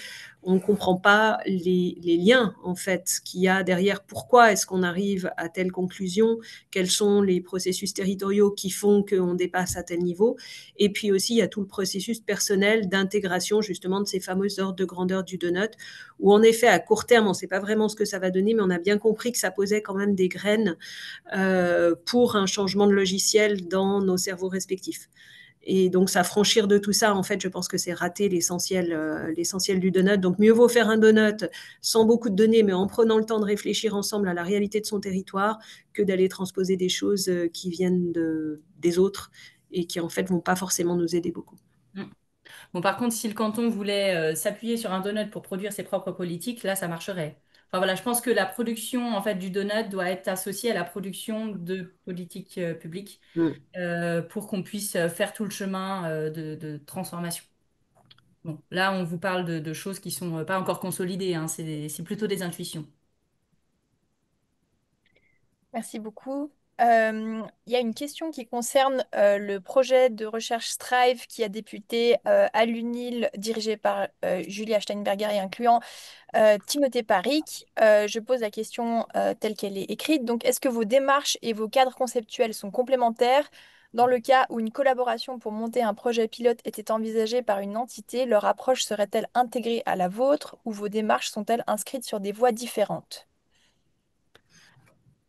[SPEAKER 1] on ne comprend pas les liens en fait qu'il y a derrière. Pourquoi est-ce qu'on arrive à telle conclusion? Quels sont les processus territoriaux qui font qu'on dépasse à tel niveau? Et puis aussi, il y a tout le processus personnel d'intégration justement de ces fameux ordres de grandeur du donut, où en effet, à court terme, on ne sait pas vraiment ce que ça va donner, mais on a bien compris que ça posait quand même des graines pour un changement de logiciel dans nos cerveaux respectifs. Et donc, s'affranchir de tout ça, en fait, je pense que c'est rater l'essentiel du donut. Donc, mieux vaut faire un donut sans beaucoup de données, mais en prenant le temps de réfléchir ensemble à la réalité de son territoire, que d'aller transposer des choses qui viennent des autres et qui, en fait, vont pas forcément nous aider beaucoup.
[SPEAKER 2] Mm. Bon, par contre, si le canton voulait s'appuyer sur un donut pour produire ses propres politiques, là, ça marcherait. Enfin voilà, je pense que la production en fait du donut doit être associée à la production de politiques publiques
[SPEAKER 1] Mm.
[SPEAKER 2] pour qu'on puisse faire tout le chemin de transformation. Bon, là, on vous parle de choses qui sont pas encore consolidées, hein, c'est plutôt des intuitions.
[SPEAKER 4] Merci beaucoup. Il y a une question qui concerne le projet de recherche Strive qui a débuté à l'UNIL, dirigé par Julia Steinberger et incluant Timothée Paric. Je pose la question telle qu'elle est écrite. Donc, est-ce que vos démarches et vos cadres conceptuels sont complémentaires? Dans le cas où une collaboration pour monter un projet pilote était envisagée par une entité, leur approche serait-elle intégrée à la vôtre ou vos démarches sont-elles inscrites sur des voies différentes?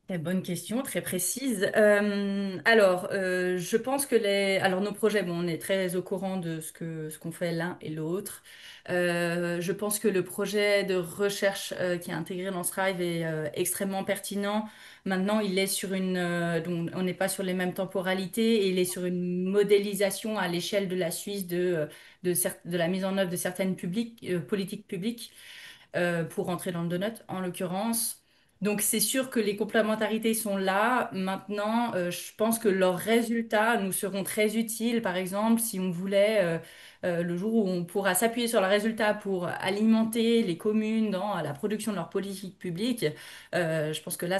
[SPEAKER 2] Bonne question, très précise. Je pense que alors nos projets, bon, on est très au courant de ce qu'on fait l'un et l'autre. Je pense que le projet de recherche qui est intégré dans Strive est extrêmement pertinent. Maintenant, il est donc on n'est pas sur les mêmes temporalités et il est sur une modélisation à l'échelle de la Suisse de la mise en œuvre de certaines politiques publiques pour rentrer dans le donut, en l'occurrence. Donc c'est sûr que les complémentarités sont là. Maintenant, je pense que leurs résultats nous seront très utiles. Par exemple, si on voulait, le jour où on pourra s'appuyer sur leurs résultats pour alimenter les communes dans la production de leurs politiques publiques, je pense que là,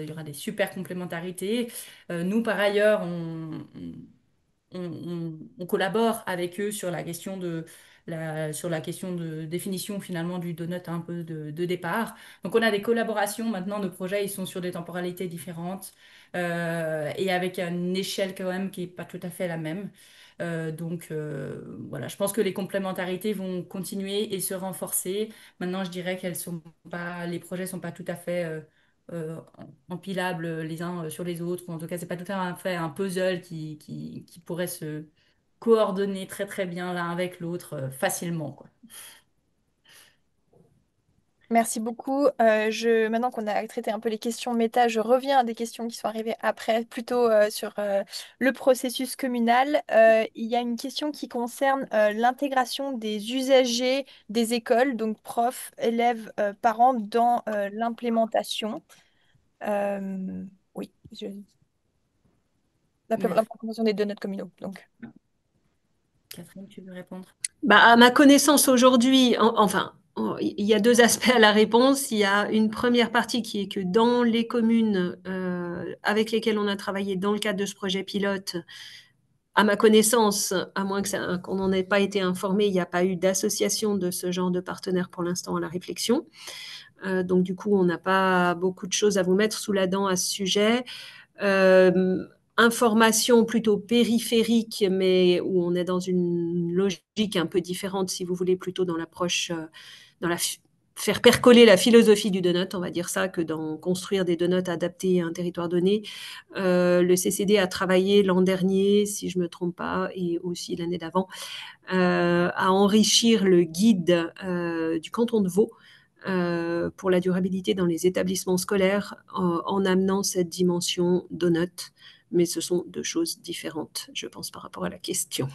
[SPEAKER 2] il y aura des super complémentarités. Nous, par ailleurs, on collabore avec eux sur sur la question de définition finalement du donut un peu de départ. Donc on a des collaborations maintenant, nos projets ils sont sur des temporalités différentes et avec une échelle quand même qui est pas tout à fait la même. Voilà, je pense que les complémentarités vont continuer et se renforcer. Maintenant, je dirais les projets sont pas tout à fait empilables les uns sur les autres, ou en tout cas, c'est pas tout à fait un puzzle qui pourrait se coordonner très très bien l'un avec l'autre facilement, quoi.
[SPEAKER 4] Merci beaucoup. Maintenant qu'on a traité un peu les questions méta, je reviens à des questions qui sont arrivées après, plutôt sur le processus communal. Il y a une question qui concerne l'intégration des usagers des écoles, donc profs, élèves, parents, dans l'implémentation. Euh, oui,
[SPEAKER 2] Merci.
[SPEAKER 4] l'implémentation des données communaux. Donc.
[SPEAKER 2] Catherine, tu veux répondre?
[SPEAKER 1] Bah, à ma connaissance aujourd'hui, il y a deux aspects à la réponse. Il y a une première partie qui est que dans les communes avec lesquelles on a travaillé dans le cadre de ce projet pilote, à ma connaissance, à moins qu'on n'en ait pas été informé, il n'y a pas eu d'association de ce genre de partenaire pour l'instant à la réflexion. Donc du coup, on n'a pas beaucoup de choses à vous mettre sous la dent à ce sujet. Euh, Information plutôt périphérique, mais où on est dans une logique un peu différente, si vous voulez, plutôt dans l'approche, dans la faire percoler la philosophie du donut, on va dire ça, que dans construire des donuts adaptés à un territoire donné. Le CCD a travaillé l'an dernier, si je ne me trompe pas, et aussi l'année d'avant, à enrichir le guide du canton de Vaud pour la durabilité dans les établissements scolaires en amenant cette dimension donut. Mais ce sont deux choses différentes, je pense, par rapport à la question.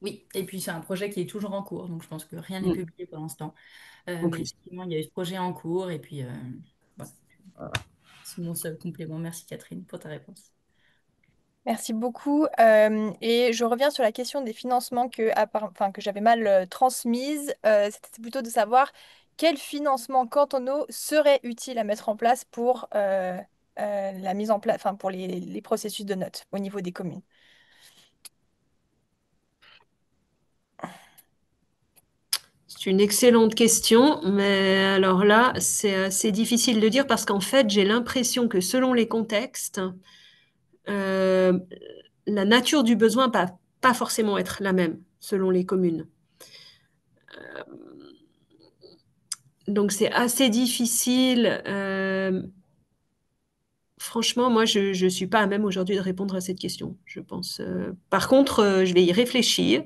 [SPEAKER 2] Oui, et puis c'est un projet qui est toujours en cours, donc je pense que rien n'est
[SPEAKER 1] Mm,
[SPEAKER 2] publié pour l'instant.
[SPEAKER 1] en
[SPEAKER 2] Mais
[SPEAKER 1] plus.
[SPEAKER 2] effectivement, il y a eu ce projet en cours, et puis voilà. C'est mon seul complément. Merci Catherine pour ta réponse.
[SPEAKER 4] Merci beaucoup. Et je reviens sur la question des financements que j'avais mal transmise. C'était plutôt de savoir quels financements cantonaux seraient utiles à mettre en place pour la mise en place, enfin, pour les processus de notes au niveau des communes.
[SPEAKER 1] C'est une excellente question, mais alors là, c'est assez difficile de dire parce qu'en fait, j'ai l'impression que selon les contextes, euh, la nature du besoin va pas forcément être la même selon les communes. Donc c'est assez difficile. Franchement, moi, je ne suis pas à même aujourd'hui de répondre à cette question, je pense. Par contre, je vais y réfléchir.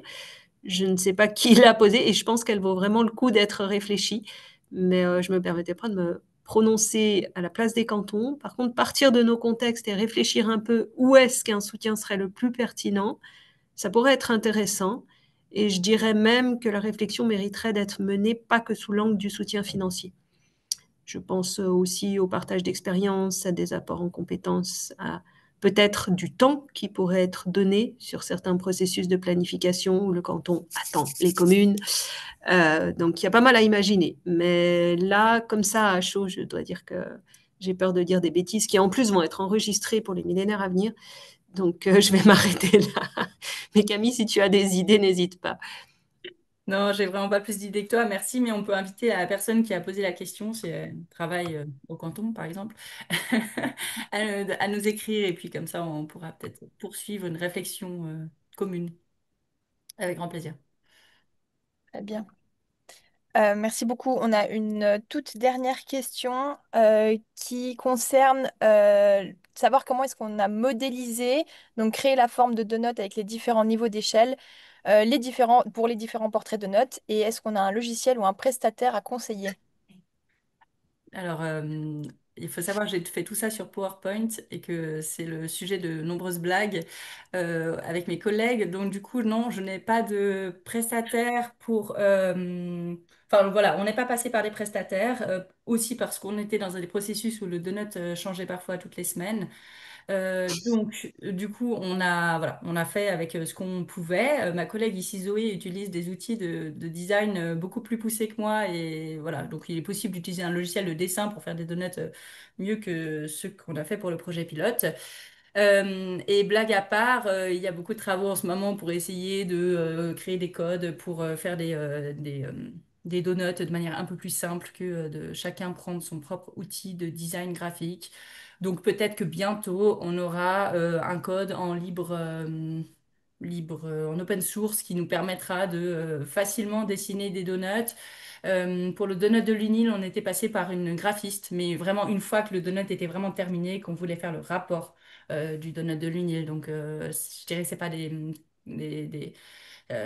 [SPEAKER 1] Je ne sais pas qui l'a posée et je pense qu'elle vaut vraiment le coup d'être réfléchie. Mais je me permettais pas de me prononcer à la place des cantons. Par contre, partir de nos contextes et réfléchir un peu où est-ce qu'un soutien serait le plus pertinent, ça pourrait être intéressant. Et je dirais même que la réflexion mériterait d'être menée pas que sous l'angle du soutien financier. Je pense aussi au partage d'expériences, à des apports en compétences, à peut-être du temps qui pourrait être donné sur certains processus de planification où le canton attend les communes. Donc il y a pas mal à imaginer. Mais là, comme ça, à chaud, je dois dire que j'ai peur de dire des bêtises qui en plus vont être enregistrées pour les millénaires à venir. Donc je vais m'arrêter là. Mais Camille, si tu as des idées, n'hésite pas.
[SPEAKER 2] Non, j'ai vraiment pas plus d'idées que toi, merci, mais on peut inviter la personne qui a posé la question, si elle travaille au canton, par exemple, à nous écrire, et puis comme ça, on pourra peut-être poursuivre une réflexion commune, avec grand plaisir.
[SPEAKER 4] Très bien. Merci beaucoup. On a une toute dernière question qui concerne savoir comment est-ce qu'on a modélisé, donc créé la forme de deux notes avec les différents niveaux d'échelle, pour les différents portraits de notes, et est-ce qu'on a un logiciel ou un prestataire à conseiller?
[SPEAKER 2] Alors, il faut savoir que j'ai fait tout ça sur PowerPoint et que c'est le sujet de nombreuses blagues avec mes collègues. Donc, du coup, non, je n'ai pas de prestataire pour... Enfin, voilà, on n'est pas passé par des prestataires, aussi parce qu'on était dans des processus où le donut changeait parfois toutes les semaines. Du coup, voilà, on a fait avec ce qu'on pouvait. Ma collègue ici, Zoé, utilise des outils de design beaucoup plus poussés que moi. Et voilà, donc il est possible d'utiliser un logiciel de dessin pour faire des donuts mieux que ceux qu'on a fait pour le projet pilote. Et blague à part, il y a beaucoup de travaux en ce moment pour essayer de créer des codes pour faire des donuts de manière un peu plus simple que de chacun prendre son propre outil de design graphique. Donc peut-être que bientôt on aura un code en en open source qui nous permettra de facilement dessiner des donuts. Pour le donut de l'UNIL, on était passé par une graphiste, mais vraiment une fois que le donut était vraiment terminé, qu'on voulait faire le rapport du donut de l'UNIL. Donc, je dirais que c'est pas des-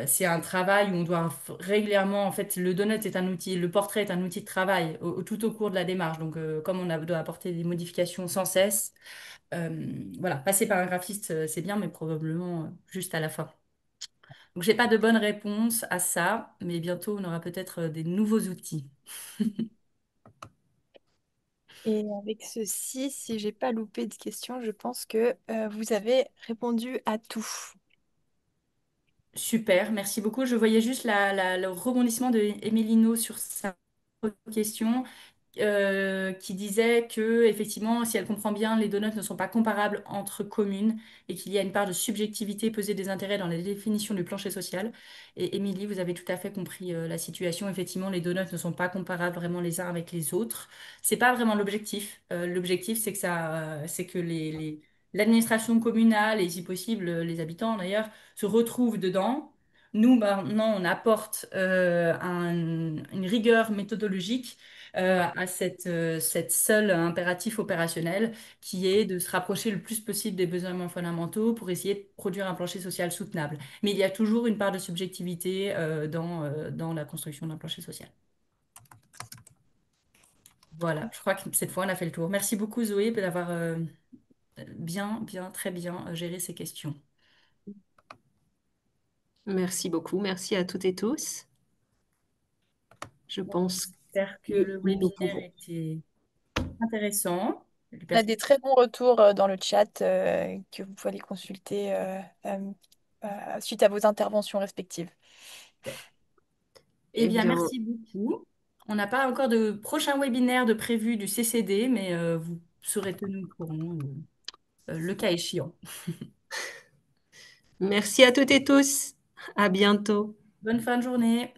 [SPEAKER 2] c'est un travail où on doit régulièrement, en fait, le donut est un outil, le portrait est un outil de travail tout au cours de la démarche. Donc, comme doit apporter des modifications sans cesse, voilà, passer par un graphiste, c'est bien, mais probablement juste à la fin. Donc, j'ai pas de bonne réponse à ça, mais bientôt, on aura peut-être des nouveaux outils.
[SPEAKER 4] Et avec ceci, si j'ai pas loupé de questions, je pense que vous avez répondu à tout.
[SPEAKER 2] Super, merci beaucoup. Je voyais juste le rebondissement de Emilino sur sa question qui disait que effectivement, si elle comprend bien, les donuts ne sont pas comparables entre communes et qu'il y a une part de subjectivité pesée des intérêts dans la définition du plancher social. Et Émilie, vous avez tout à fait compris la situation. Effectivement, les donuts ne sont pas comparables vraiment les uns avec les autres. C'est pas vraiment l'objectif. L'objectif, c'est que c'est que l'administration communale et si possible les habitants d'ailleurs se retrouvent dedans. Nous, maintenant, on apporte une rigueur méthodologique à cette seule impératif opérationnel qui est de se rapprocher le plus possible des besoins fondamentaux pour essayer de produire un plancher social soutenable. Mais il y a toujours une part de subjectivité dans la construction d'un plancher social. Voilà, je crois que cette fois, on a fait le tour. Merci beaucoup, Zoé, d'avoir très bien géré ces questions.
[SPEAKER 1] Merci beaucoup. Merci à toutes et tous. Je pense
[SPEAKER 2] J'espère que
[SPEAKER 1] que
[SPEAKER 2] le
[SPEAKER 1] nous
[SPEAKER 2] webinaire
[SPEAKER 1] pouvons.
[SPEAKER 2] était intéressant.
[SPEAKER 4] On a des très bons retours dans le chat que vous pouvez aller consulter suite à vos interventions respectives.
[SPEAKER 2] Eh
[SPEAKER 1] Eh
[SPEAKER 2] bien,
[SPEAKER 1] bien,
[SPEAKER 2] merci beaucoup. On n'a pas encore de prochain webinaire de prévu du CCD, mais vous serez tenus au courant le cas échéant.
[SPEAKER 1] merci à toutes et tous. À bientôt.
[SPEAKER 2] Bonne fin de journée.